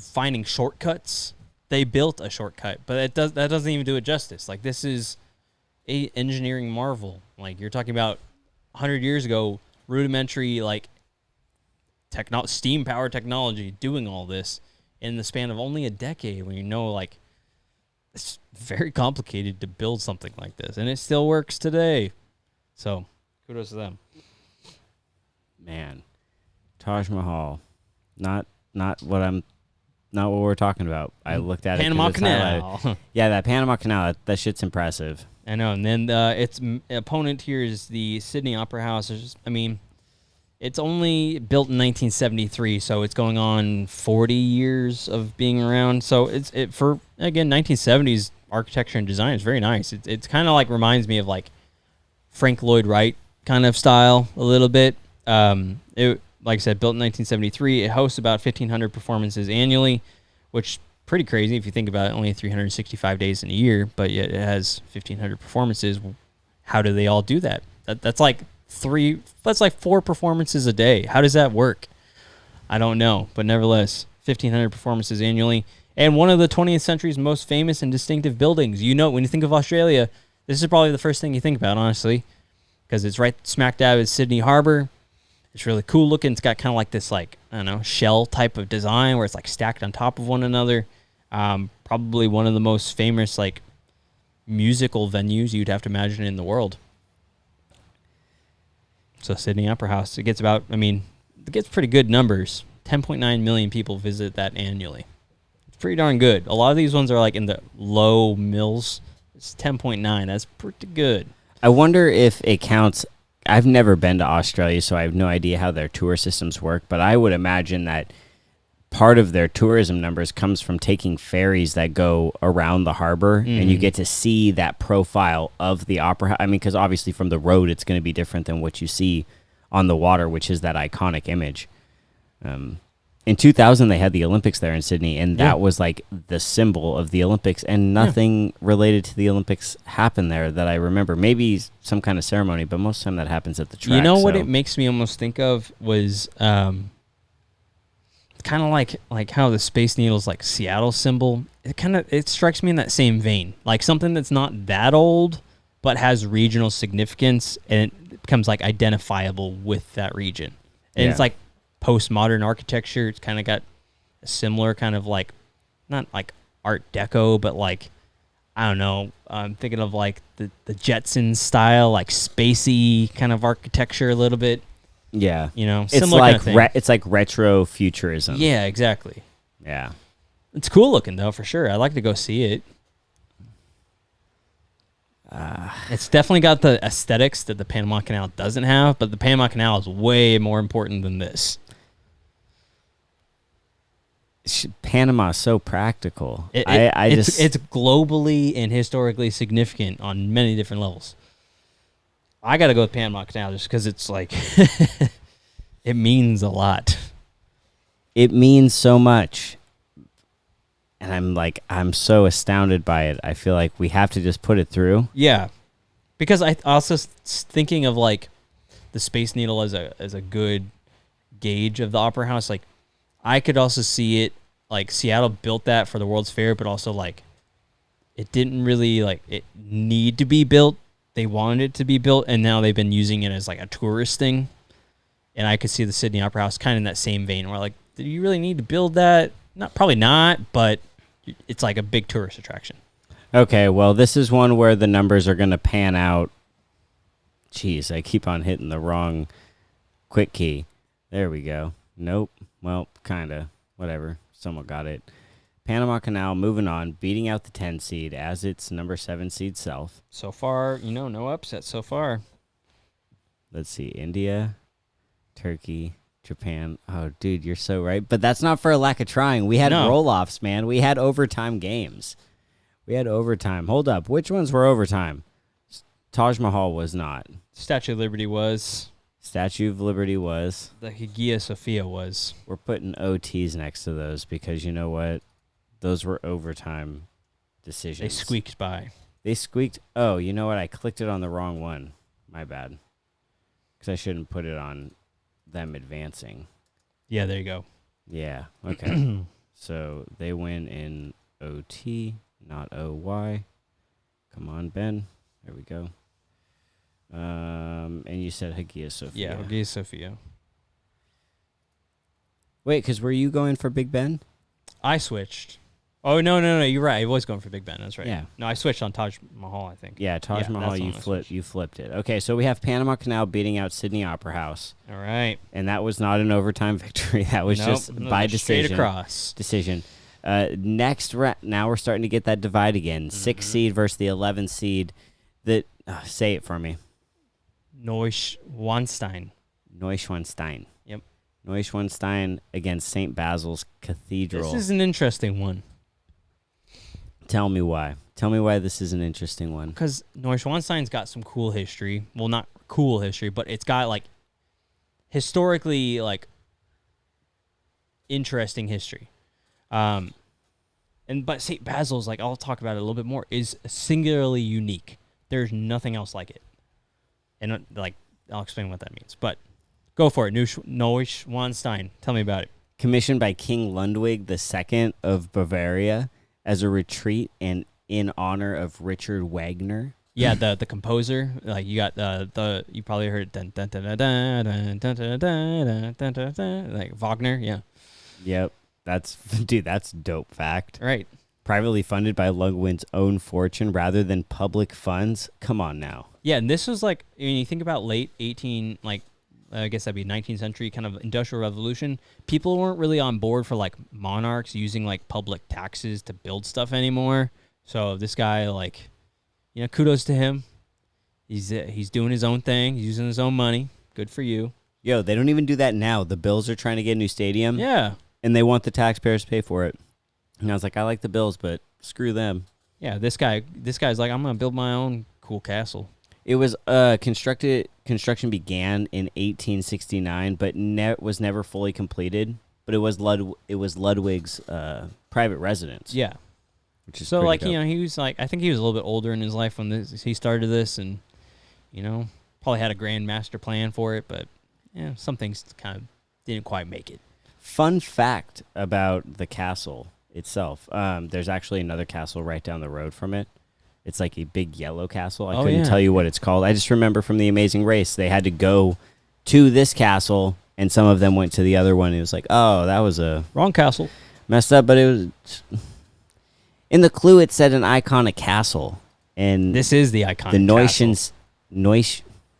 finding shortcuts, they built a shortcut, but that doesn't even do it justice. Like, this is a engineering marvel. Like, you're talking about 100 years ago, rudimentary like steam power technology doing all this in the span of only a decade, when like it's very complicated to build something like this, and it still works today. So kudos to them. Man, Taj Mahal, not what we're talking about. I looked at Panama Canal. Yeah, that Panama Canal, that shit's impressive. I know. And then its opponent here is the Sydney Opera House. It's only built in 1973, so it's going on 40 years of being around. So for 1970s architecture and design is very nice. It's kind of like reminds me of like Frank Lloyd Wright kind of style a little bit. Like I said, built in 1973. It hosts about 1,500 performances annually, which is pretty crazy if you think about it. Only 365 days in a year, but yet it has 1,500 performances. How do they all do that? That's like 4 performances a day. How does that work? I don't know, but nevertheless, 1,500 performances annually, and one of the 20th century's most famous and distinctive buildings. When you think of Australia, this is probably the first thing you think about, honestly, because it's right smack dab at Sydney Harbor. It's really cool looking. It's got kind of like this, like, I don't know, shell type of design where it's like stacked on top of one another. Probably one of the most famous like musical venues you'd have to imagine in the world. So Sydney Opera House, it gets pretty good numbers. 10.9 million people visit that annually. It's pretty darn good. A lot of these ones are like in the low mills. It's 10.9. That's pretty good. I wonder if it counts. I've never been to Australia, so I have no idea how their tour systems work, but I would imagine that part of their tourism numbers comes from taking ferries that go around the harbor, and you get to see that profile of the opera. Because obviously from the road, it's going to be different than what you see on the water, which is that iconic image. In 2000, they had the Olympics there in Sydney, and Yeah. that was like the symbol of the Olympics, and nothing related to the Olympics happened there that I remember. Maybe some kind of ceremony, but most of the time that happens at the track. You know what so- it makes me almost think of was kind of like how the Space Needle's like Seattle symbol. It strikes me in that same vein, like something that's not that old, but has regional significance, and it becomes like identifiable with that region. And Yeah. it's like postmodern architecture. It's kind of got a similar kind of like, not like Art Deco, but like, I don't know. I'm thinking of like the Jetsons style, like spacey kind of architecture a little bit. Yeah, You know, it's similar like kind of thing. it's like retro futurism. Yeah, exactly. Yeah. It's cool looking though, for sure. I'd like to go see it. It's definitely got the aesthetics that the Panama Canal doesn't have, but the Panama Canal is way more important than this. Panama is so practical. It's globally and historically significant on many different levels. I got to go with Panama Canal just because it's like it means a lot. It means so much. And I'm so astounded by it. I feel like we have to just put it through. Yeah, because I also thinking of like the Space Needle as a good gauge of the Opera House. Like I could also see it like Seattle built that for the World's Fair, but also like it didn't really like it need to be built. They wanted it to be built, and now they've been using it as like a tourist thing. And I could see the Sydney Opera House kind of in that same vein, where like, do you really need to build that? Probably not, but it's like a big tourist attraction. Okay, well, this is one where the numbers are going to pan out. Jeez, I keep on hitting the wrong quick key. There we go. Nope. Well, kind of. Whatever. Someone got it. Panama Canal moving on, beating out the 10 seed as its number 7 seed self. So far, no upset so far. Let's see. India, Turkey, Japan. Oh, dude, you're so right. But that's not for a lack of trying. We had roll-offs, man. We had overtime games. We had overtime. Hold up. Which ones were overtime? Taj Mahal was not. Statue of Liberty was. Statue of Liberty was. The Hagia Sophia was. We're putting OTs next to those because you know what? Those were overtime decisions. They squeaked by. They squeaked. Oh, you know what? I clicked it on the wrong one. My bad. Because I shouldn't put it on them advancing. Yeah, there you go. Yeah. Okay. So they win in OT, not OY. Come on, Ben. There we go. And you said Hagia Sophia. Yeah, Hagia Sophia. Wait, because were you going for Big Ben? I switched. Oh, no, you're right. I was going for Big Ben. That's right. Yeah. No, I switched on Taj Mahal, I think. Yeah, Taj Mahal, that's the you one I switched. you flipped it. Okay, so we have Panama Canal beating out Sydney Opera House. All right. And that was not an overtime victory. That was just by decision. Straight across. Decision. Next, now we're starting to get that divide again. 6 seed versus the 11 seed. Say it for me. Neuschwanstein. Neuschwanstein. Yep. Neuschwanstein against St. Basil's Cathedral. This is an interesting one. Tell me why. Tell me why this is an interesting one. Because Neuschwanstein's got some cool history. Well, not cool history, but it's got like historically like interesting history. But St. Basil's, like I'll talk about it a little bit more, is singularly unique. There's nothing else like it. And like I'll explain what that means. But go for it. Neuschwanstein. Tell me about it. Commissioned by King Ludwig II of Bavaria as a retreat and in honor of Richard Wagner. Yeah, the composer. Like you got the you probably heard dun, dun, dun, dun, dun, dun, dun, dun, dun, dun, dun, dun, like Wagner. Yeah. Yep. That's dope fact. Right. Privately funded by Ludwig's own fortune rather than public funds. Come on now. Yeah, and this was like when you think about late 18, like I guess that'd be 19th century kind of industrial revolution. People weren't really on board for like monarchs using like public taxes to build stuff anymore. So this guy, like, kudos to him. He's doing his own thing. He's using his own money. Good for you. Yo, they don't even do that now. The Bills are trying to get a new stadium. Yeah. And they want the taxpayers to pay for it. And I was like, I like the Bills, but screw them. Yeah, this guy's like, I'm gonna build my own cool castle. It was construction began in 1869, but was never fully completed. but it was Ludwig's private residence. Yeah. Which is So pretty like dope. he was like I think he was a little bit older in his life when he started this, and probably had a grand master plan for it, but some things kind of didn't quite make it. Fun fact about the castle itself: there's actually another castle right down the road from it. It's like a big yellow castle. I couldn't tell you what it's called. I just remember from The Amazing Race, they had to go to this castle, and some of them went to the other one. It was like, oh, that was a Wrong castle. messed up, but it was in the clue. It said an iconic castle, and This is the iconic the Neuschwanstein.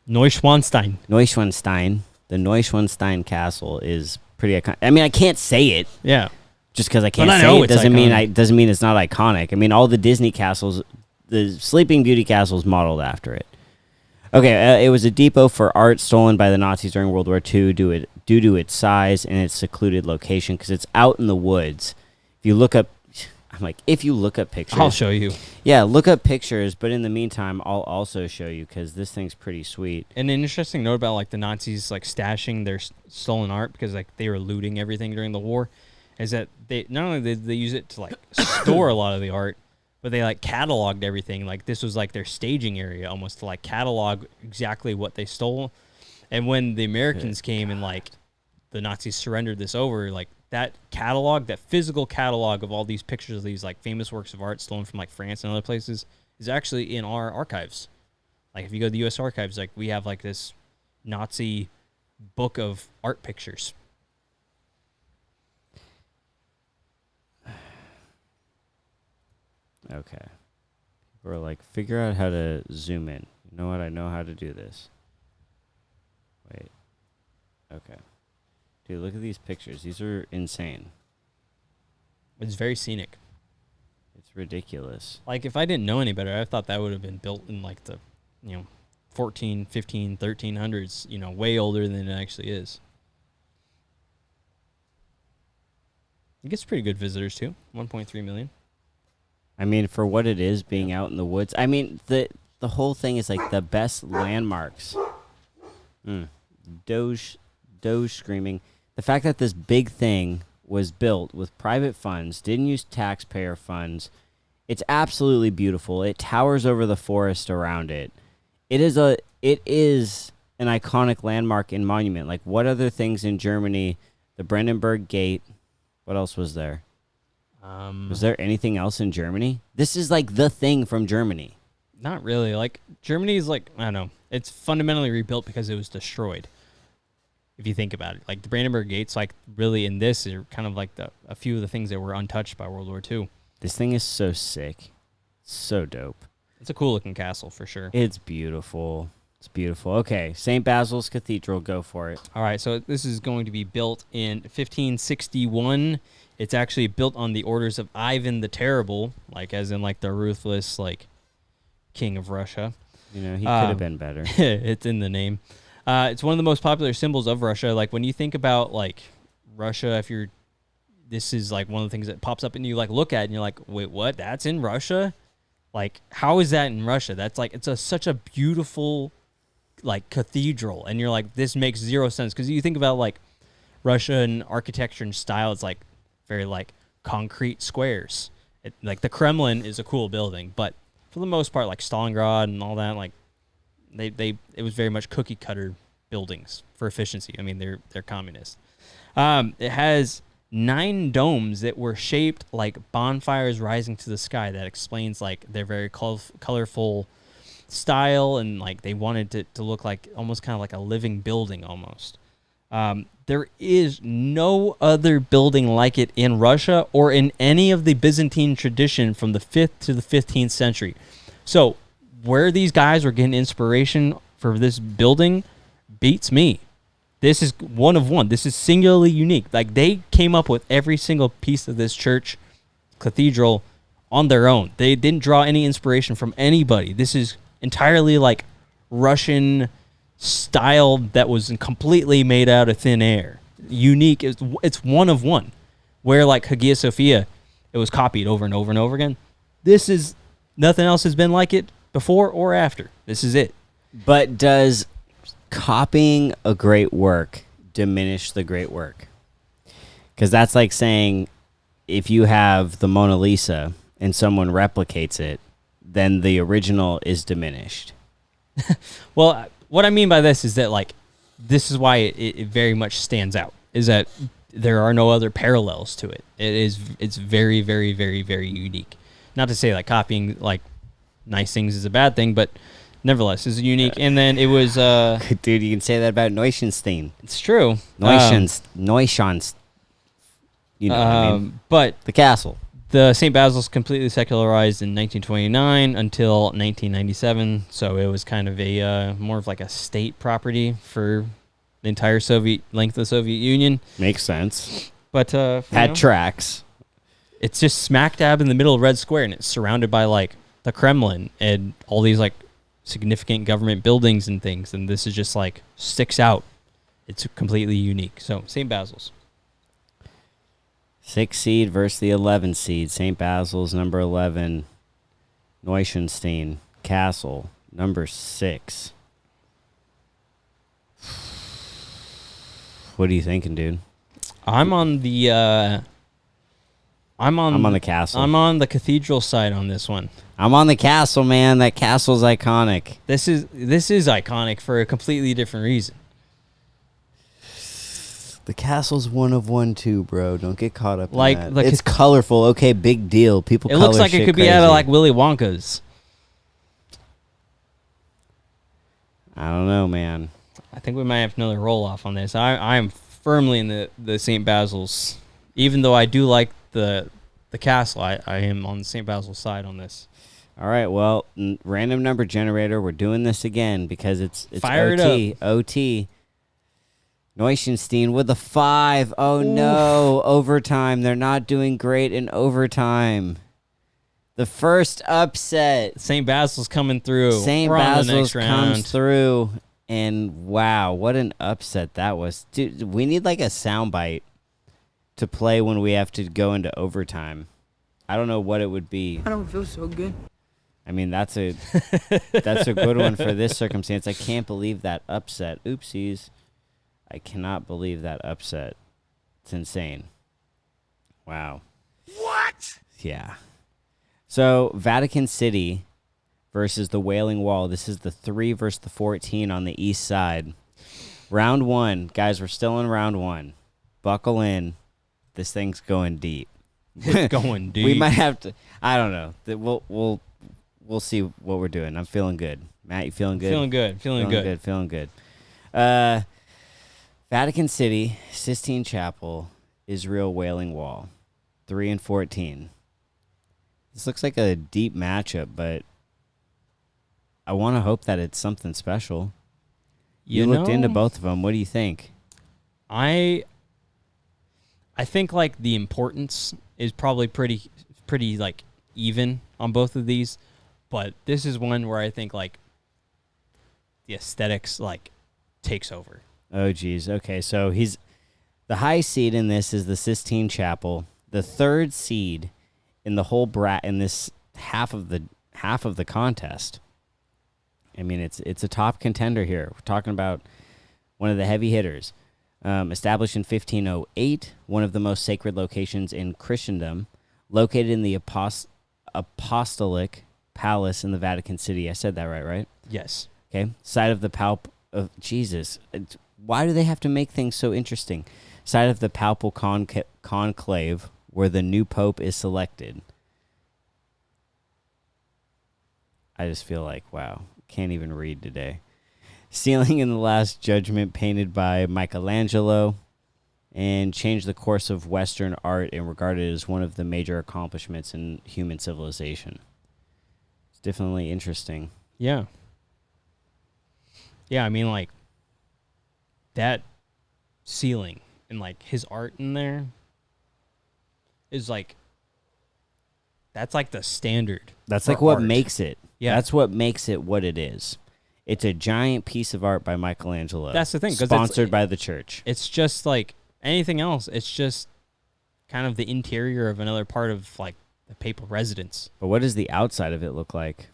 Neuschwanstein. The Neuschwanstein Castle is pretty iconic. I mean, I can't say it Yeah. just because I can't But I say know it it's doesn't mean it's not iconic. I mean, all the Disney castles, the Sleeping Beauty castle is modeled after it. Okay, it was a depot for art stolen by the Nazis during World War II due to its size and its secluded location because it's out in the woods. If you look up pictures. I'll show you. Yeah, look up pictures, but in the meantime, I'll also show you because this thing's pretty sweet. And an interesting note about like the Nazis like stashing their stolen art because like they were looting everything during the war, is that they not only did they use it to like store a lot of the art, but they like cataloged everything. Like this was like their staging area almost to like catalog exactly what they stole. And when the Americans came and like the Nazis surrendered this over, like that catalog, that physical catalog of all these pictures of these like famous works of art stolen from like France and other places is actually in our archives. Like if you go to the U.S. archives, like we have like this Nazi book of art pictures. Okay. We're like, figure out how to zoom in. You know what? I know how to do this. Wait. Okay. Dude, look at these pictures. These are insane. It's very scenic. It's ridiculous. Like if I didn't know any better, I thought that would have been built in like the, 14, 15, 1300s, way older than it actually is. It gets pretty good visitors too. 1.3 million. I mean, for what it is, being out in the woods. I mean, the whole thing is like the best landmarks. Doge screaming. The fact that this big thing was built with private funds, didn't use taxpayer funds. It's absolutely beautiful. It towers over the forest around it. It is an iconic landmark and monument. Like what other things in Germany? The Brandenburg Gate. What else was there? Was there anything else in Germany? This is like the thing from Germany. Not really. Like Germany is like, I don't know. It's fundamentally rebuilt because it was destroyed. If you think about it, like the Brandenburg Gates, like really in this are kind of like a few of the things that were untouched by World War II. This thing is so sick. So dope. It's a cool looking castle for sure. It's beautiful. It's beautiful. Okay, St. Basil's Cathedral, go for it. All right, so this is going to be built in 1561. It's actually built on the orders of Ivan the Terrible, like as in like the ruthless like king of Russia. He could have been better. It's in the name. It's one of the most popular symbols of Russia. Like when you think about like Russia, this is like one of the things that pops up and you like look at it and you're like, wait, what? That's in Russia? Like, how is that in Russia? That's like, it's such a beautiful like cathedral. And you're like, this makes zero sense. Cause you think about like Russian architecture and style. It's like very like concrete squares. Like the Kremlin is a cool building, but for the most part, like Stalingrad and all that, like it was very much cookie cutter buildings for efficiency. I mean, they're communist. It has 9 domes that were shaped like bonfires rising to the sky. That explains like their very colorful style, and like they wanted it to look like almost kind of like a living building almost. There is no other building like it in Russia or in any of the Byzantine tradition from the 5th to the 15th century. So where these guys were getting inspiration for this building beats me. This is one of one. This is singularly unique. Like they came up with every single piece of this church cathedral on their own. They didn't draw any inspiration from anybody. This is entirely like Russian style that was completely made out of thin air. Unique. It's one of one. Where like Hagia Sophia, it was copied over and over and over again. This is nothing else has been like it before or after. This is it. But does copying a great work diminish the great work? Because that's like saying if you have the Mona Lisa and someone replicates it, then the original is diminished. Well, what I mean by this is that, like, this is why it very much stands out, is that there are no other parallels to it. It's very, very, very, very unique. Not to say, like, copying, like, nice things is a bad thing, but nevertheless, it's unique. And then it was... Dude, you can say that about Neuschwanstein. It's true. Neuschwanstein. You know what I mean. But The castle. the St. Basil's completely secularized in 1929 until 1997, so it was kind of a more of like a state property for the entire Soviet length of the Soviet Union. Makes sense. But Had tracks. it's just smack dab in the middle of Red Square, and it's surrounded by like the Kremlin and all these like significant government buildings and things, and this is just like sticks out. It's completely unique. So St. Basil's. 6 seed versus the 11 seed. St. Basil's, number 11. Neuschwanstein Castle, number 6. What are you thinking, dude? I'm on the I'm on the castle. I'm on the cathedral side on this one. I'm on the castle, man. That castle's iconic. This is iconic for a completely different reason. The castle's one of one too, bro. Don't get caught up Like, in that. the It's colorful. Okay, big deal. People It color looks like it shit could be crazy. out of like Willy Wonka's. I don't know, man. I think we might have another roll off on this. I am firmly in the St. Basil's, even though I do like the castle. I am on the St. Basil's side on this. All right, well, random number generator. We're doing this again because it's Fire OT. it OT. Neuschwanstein with a 5. Oh, no. Overtime. They're not doing great in overtime. The first upset. St. Basil's coming through. St. We're on the Basil's next round. comes through, and wow, what an upset that was. Dude, we need like a soundbite to play when we have to go into overtime. I don't know what it would be. I don't feel so good. I mean, that's a good one for this circumstance. I can't believe that upset. Oopsies. I cannot believe that upset. It's insane. Wow. What? Yeah. So, Vatican City versus the Wailing Wall. This is the 3 versus the 14 on the east side. Round 1. Guys, we're still in round 1. Buckle in. This thing's going deep. It's going deep. We might have to. I don't know. We'll see what we're doing. I'm feeling good. Matt, you feeling good? Feeling good. Feeling good. Vatican City, Sistine Chapel, Israel Wailing Wall, 3 and 14. This looks like a deep matchup, but I want to hope that it's something special. You looked into both of them. What do you think? I think like the importance is probably pretty like even on both of these, but this is one where I think like the aesthetics like takes over. Oh, geez. Okay, so the high seed in this is the Sistine Chapel. The 3rd seed in the whole in this half of the contest. I mean, it's a top contender here. We're talking about one of the heavy hitters. Established in 1508, one of the most sacred locations in Christendom, located in the Apostolic Palace in the Vatican City. I said that right? Yes. Okay. Site of the of Jesus. Why do they have to make things so interesting? Site of the Papal Conclave, where the new pope is selected. I just feel like, wow, can't even read today. Ceiling in the Last Judgment, painted by Michelangelo, and changed the course of Western art and regarded as one of the major accomplishments in human civilization. It's definitely interesting. Yeah. Yeah, I mean like that ceiling and like his art in there is like that's like the standard. That's for like what art. makes it. Yeah. That's what makes it what it is. It's a giant piece of art by Michelangelo. That's the thing, 'cause sponsored by the church. It's just like anything else. It's just kind of the interior of another part of like the papal residence. But what does the outside of it look like?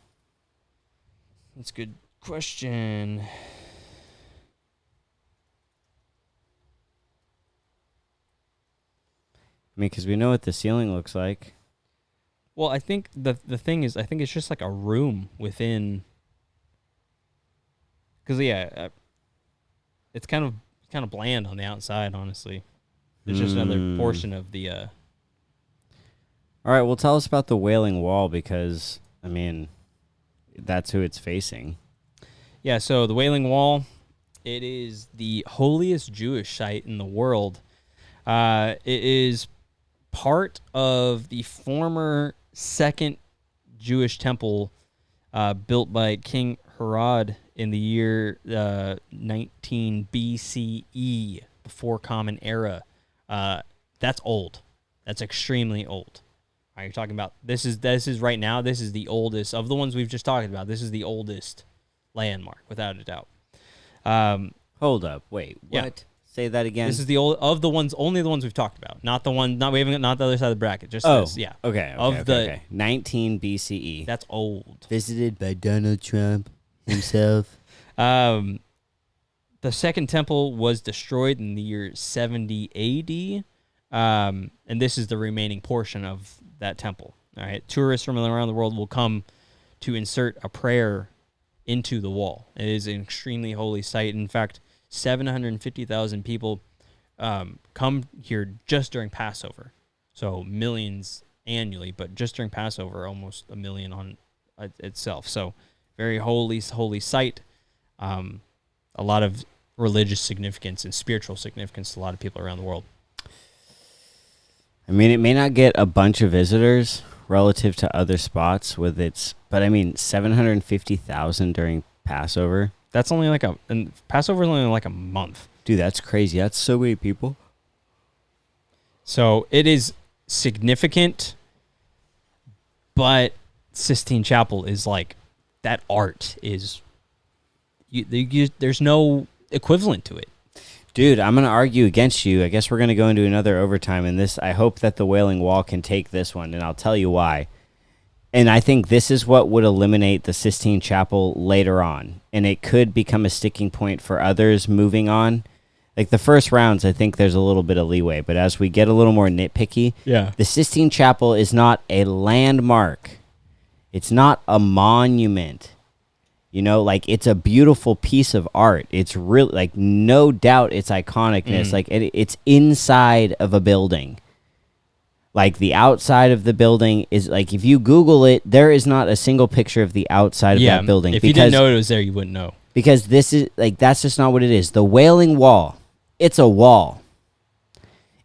That's a good question. I mean, because we know what the ceiling looks like. Well, I think the thing is, I think it's just like a room within. Because it's kind of bland on the outside. Honestly, it's just another portion of the. All right, well, tell us about the Wailing Wall because I mean, that's who it's facing. Yeah, so the Wailing Wall, it is the holiest Jewish site in the world. It is part of the former second Jewish temple built by King Herod in the year 19 BCE, before Common Era. That's old. That's extremely old. All right, you're talking about this is right now. This is the oldest of the ones we've just talked about. This is the oldest landmark, without a doubt. Hold up, wait, what? Yeah. Say that again. This is the old of the ones, only the ones we've talked about, not the one, not the other side of the bracket. Just this, yeah. Okay. Okay. 19 BCE. That's old. Visited by Donald Trump himself. The second temple was destroyed in the year 70 AD, and this is the remaining portion of that temple. All right, tourists from around the world will come to insert a prayer into the wall. It is an extremely holy site. In fact, 750,000 people come here just during Passover. So millions annually, but just during Passover, almost a million on itself. So very holy site. A lot of religious significance and spiritual significance to a lot of people around the world. I mean, it may not get a bunch of visitors relative to other spots with its, but I mean, 750,000 during Passover. That's only and Passover is only like a month. Dude, that's crazy. That's so many people. So it is significant, but Sistine Chapel is like, that art is, there's no equivalent to it. Dude, I'm going to argue against you. I guess we're going to go into another overtime in this. I hope that the Wailing Wall can take this one, and I'll tell you why. And I think this is what would eliminate the Sistine Chapel later on. And it could become a sticking point for others moving on. Like the first rounds, I think there's a little bit of leeway. But as we get a little more nitpicky, the Sistine Chapel is not a landmark. It's not a monument. You know, like, it's a beautiful piece of art. It's really, like, no doubt its iconicness. Like, it's inside of a building. Like, the outside of the building is, like, if you Google it, there is not a single picture of the outside of that building. If you didn't know it was there, you wouldn't know. Because this is, like, that's just not what it is. The Wailing Wall, it's a wall.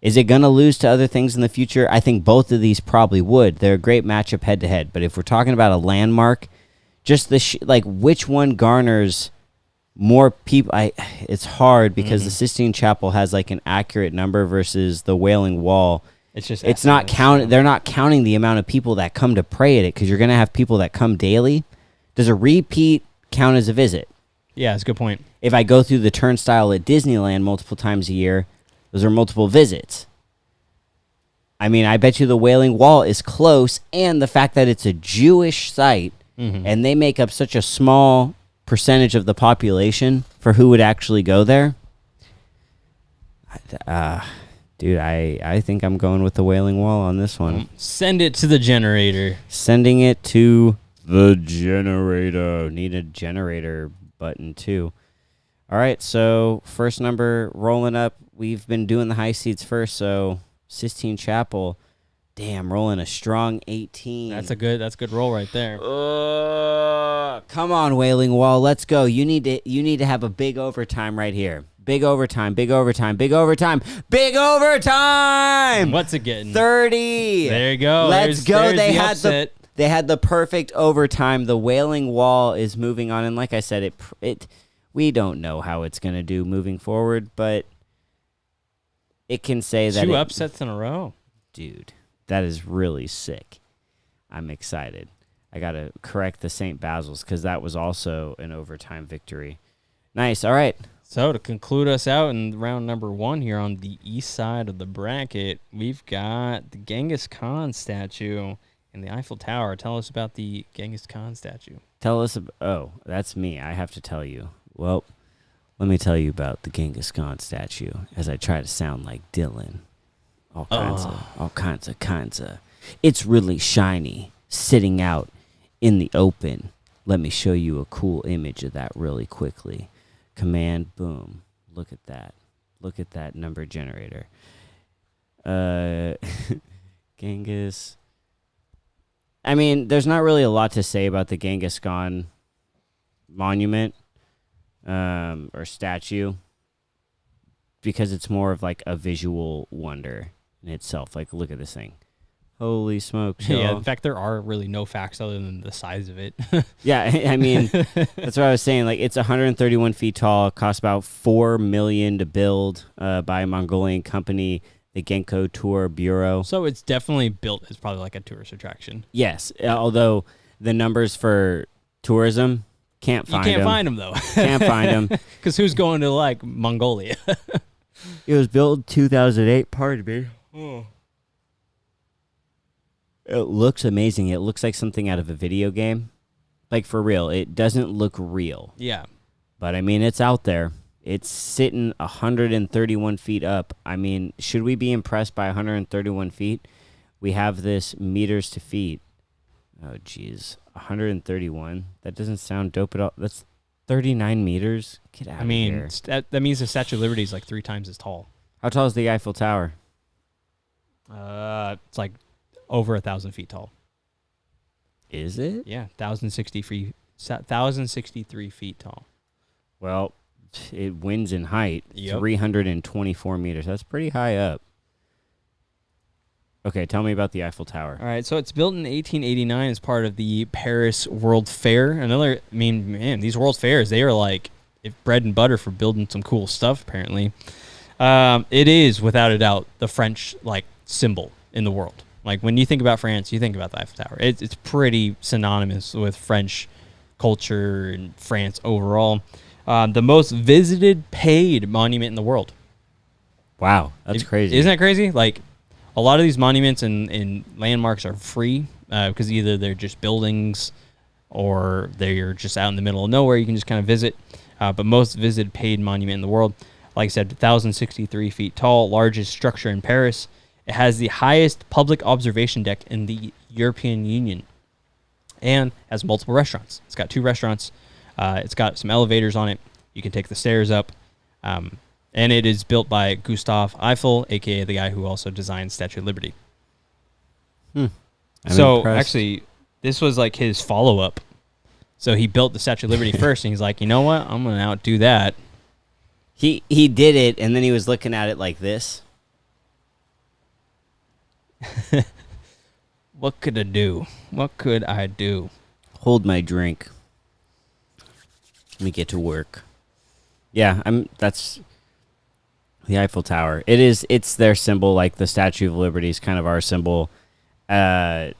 Is it going to lose to other things in the future? I think both of these probably would. They're a great matchup head-to-head. But if we're talking about a landmark, just like, which one garners more people? It's hard because the Sistine Chapel has, like, an accurate number versus the Wailing Wall. It's not counting. They're not counting the amount of people that come to pray at it, because you're going to have people that come daily. Does a repeat count as a visit? Yeah, that's a good point. If I go through the turnstile at Disneyland multiple times a year, those are multiple visits. I mean, I bet you the Wailing Wall is close, and the fact that it's a Jewish site, and they make up such a small percentage of the population for who would actually go there. Dude, I think I'm going with the Wailing Wall on this one. Send it to the generator. Sending it to the generator. Need a generator button, too. All right, so first number rolling up. We've been doing the high seats first, so Sistine Chapel. Damn, rolling a strong 18. That's a good roll right there. Come on, Wailing Wall, let's go. You need to have a big overtime right here. Big overtime. What's it getting? 30. There you go. Let's go. They had the perfect overtime. The Wailing Wall is moving on, and like I said, we don't know how it's going to do moving forward, but it can say that two upsets in a row. Dude, that is really sick. I'm excited. I got to correct the St. Basil's because that was also an overtime victory. Nice. All right. So to conclude us out in round number 1 here on the east side of the bracket, we've got the Genghis Khan statue and the Eiffel Tower. Tell us about the Genghis Khan statue. Oh, that's me. I have to tell you. Well, let me tell you about the Genghis Khan statue as I try to sound like Dylan. All kinds of. It's really shiny, sitting out in the open. Let me show you a cool image of that really quickly. Command, boom. Look at that. Look at that number generator. Genghis. I mean, there's not really a lot to say about the Genghis Khan monument or statue because it's more of like a visual wonder in itself. Like, look at this thing. Holy smokes. Yeah, in fact, there are really no facts other than the size of it. Yeah, I mean, that's what I was saying. Like, it's 131 feet tall. It costs about $4 million to build by a Mongolian company, the Genko Tour Bureau. So it's definitely built as probably like a tourist attraction. Yes, although the numbers for tourism, can't find them. You can't find them, though. Can't find them. Because who's going to, like, Mongolia? It was built in 2008, pardon me. Oh. It looks amazing. It looks like something out of a video game. Like, for real. It doesn't look real. Yeah. But, I mean, it's out there. It's sitting 131 feet up. I mean, should we be impressed by 131 feet? We have this meters to feet. Oh, geez. 131. That doesn't sound dope at all. That's 39 meters? Get out of here. That means the Statue of Liberty is like 3 times as tall. How tall is the Eiffel Tower? It's like over 1,000 feet tall. Is it? Yeah, 1,063 feet tall. Well, it wins in height. Yep. 324 meters. That's pretty high up. Okay, tell me about the Eiffel Tower. All right, so it's built in 1889 as part of the Paris World Fair. These World Fairs, they are like bread and butter for building some cool stuff, apparently. It is, without a doubt, the French like symbol in the world. Like, when you think about France, you think about the Eiffel Tower. It's pretty synonymous with French culture and France overall. The most visited paid monument in the world. Wow, that's crazy. Isn't that crazy? Like, a lot of these monuments and landmarks are free because either they're just buildings or they're just out in the middle of nowhere. You can just kind of visit. But most visited paid monument in the world, like I said, 1,063 feet tall, largest structure in Paris. It has the highest public observation deck in the European Union and has multiple restaurants. It's got 2 restaurants. It's got some elevators on it. You can take the stairs up. And it is built by Gustave Eiffel, a.k.a. the guy who also designed Statue of Liberty. So, impressed. actually, this was like his follow-up. So he built the Statue of Liberty first, and he's like, you know what? I'm going to outdo that. He did it, and then he was looking at it like this. What could I do? What could I do? Hold my drink. Let me get to work. Yeah, that's the Eiffel Tower. It's their symbol, like the Statue of Liberty is kind of our symbol. I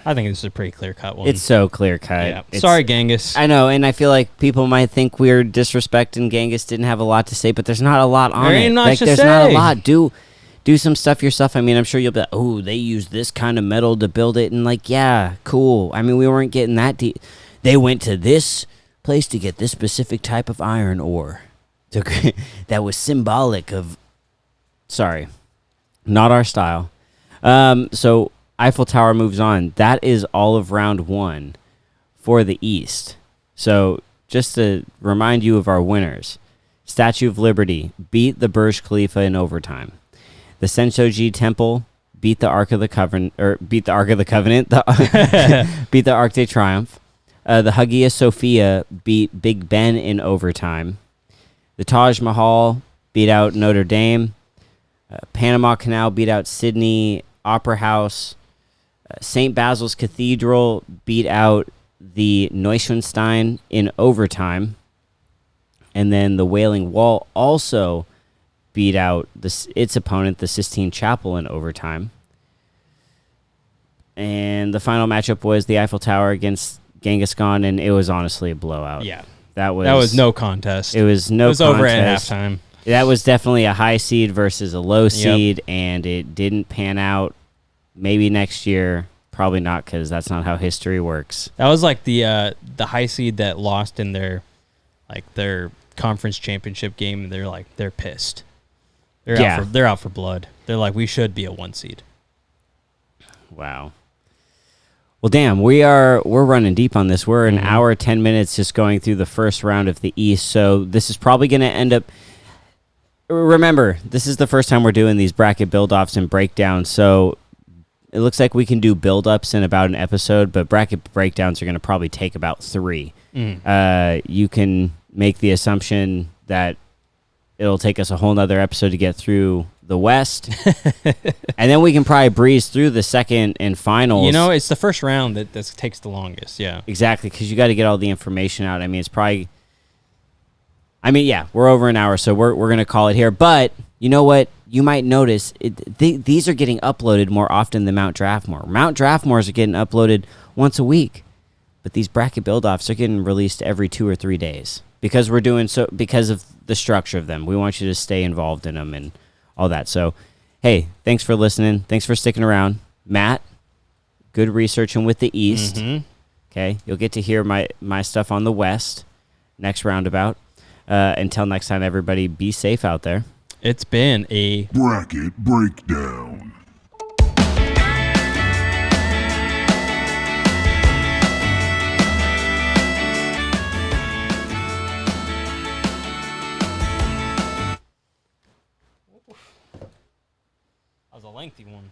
think this is a pretty clear-cut one. It's so clear-cut. Yeah. Sorry, Genghis. I know, and I feel like people might think we're disrespecting Genghis didn't have a lot to say, but there's not a lot on it. Like, there's not a lot. Do some stuff yourself. I mean, I'm sure you'll be like, oh, they used this kind of metal to build it. And like, yeah, cool. I mean, we weren't getting that deep. They went to this place to get this specific type of iron ore. That was symbolic of, sorry, not our style. So Eiffel Tower moves on. That is all of round 1 for the East. So just to remind you of our winners, Statue of Liberty beat the Burj Khalifa in overtime. The Sensoji Temple beat the Ark of the Covenant, beat the Arc de Triomphe. The Hagia Sophia beat Big Ben in overtime. The Taj Mahal beat out Notre Dame. Panama Canal beat out Sydney Opera House. St. Basil's Cathedral beat out the Neuschwanstein in overtime. And then the Wailing Wall also beat out its opponent, the Sistine Chapel, in overtime. And the final matchup was the Eiffel Tower against Genghis Khan, and it was honestly a blowout. Yeah. That was no contest. It was no contest. Over at halftime. That was definitely a high seed versus a low seed, and it didn't pan out. Maybe next year. Probably not, because that's not how history works. That was like the high seed that lost in their conference championship game. They're pissed. They're out for blood. They're like, we should be a 1 seed. Wow. Well, damn, we're running deep on this. We're an hour, 10 minutes just going through the first round of the East. So this is probably going to end up. Remember, this is the first time we're doing these bracket build-offs and breakdowns. So it looks like we can do build-ups in about an episode, but bracket breakdowns are going to probably take about 3. You can make the assumption that it'll take us a whole nother episode to get through the West. And then we can probably breeze through the second and finals. You know, it's the first round that takes the longest, yeah. Exactly, because you got to get all the information out. I mean, it's probably... we're over an hour, so we're going to call it here. But you know what? You might notice these are getting uploaded more often than Mt.Draftmore. Mt.Draftmores are getting uploaded once a week. But these bracket build-offs are getting released every 2 or 3 days. Because we're doing so, because of the structure of them. We want you to stay involved in them and all that. So, hey, thanks for listening. Thanks for sticking around. Matt, good researching with the East. Okay, you'll get to hear my stuff on the West next roundabout. Until next time, everybody, be safe out there. It's been a Bracket Breakdown. lengthy one.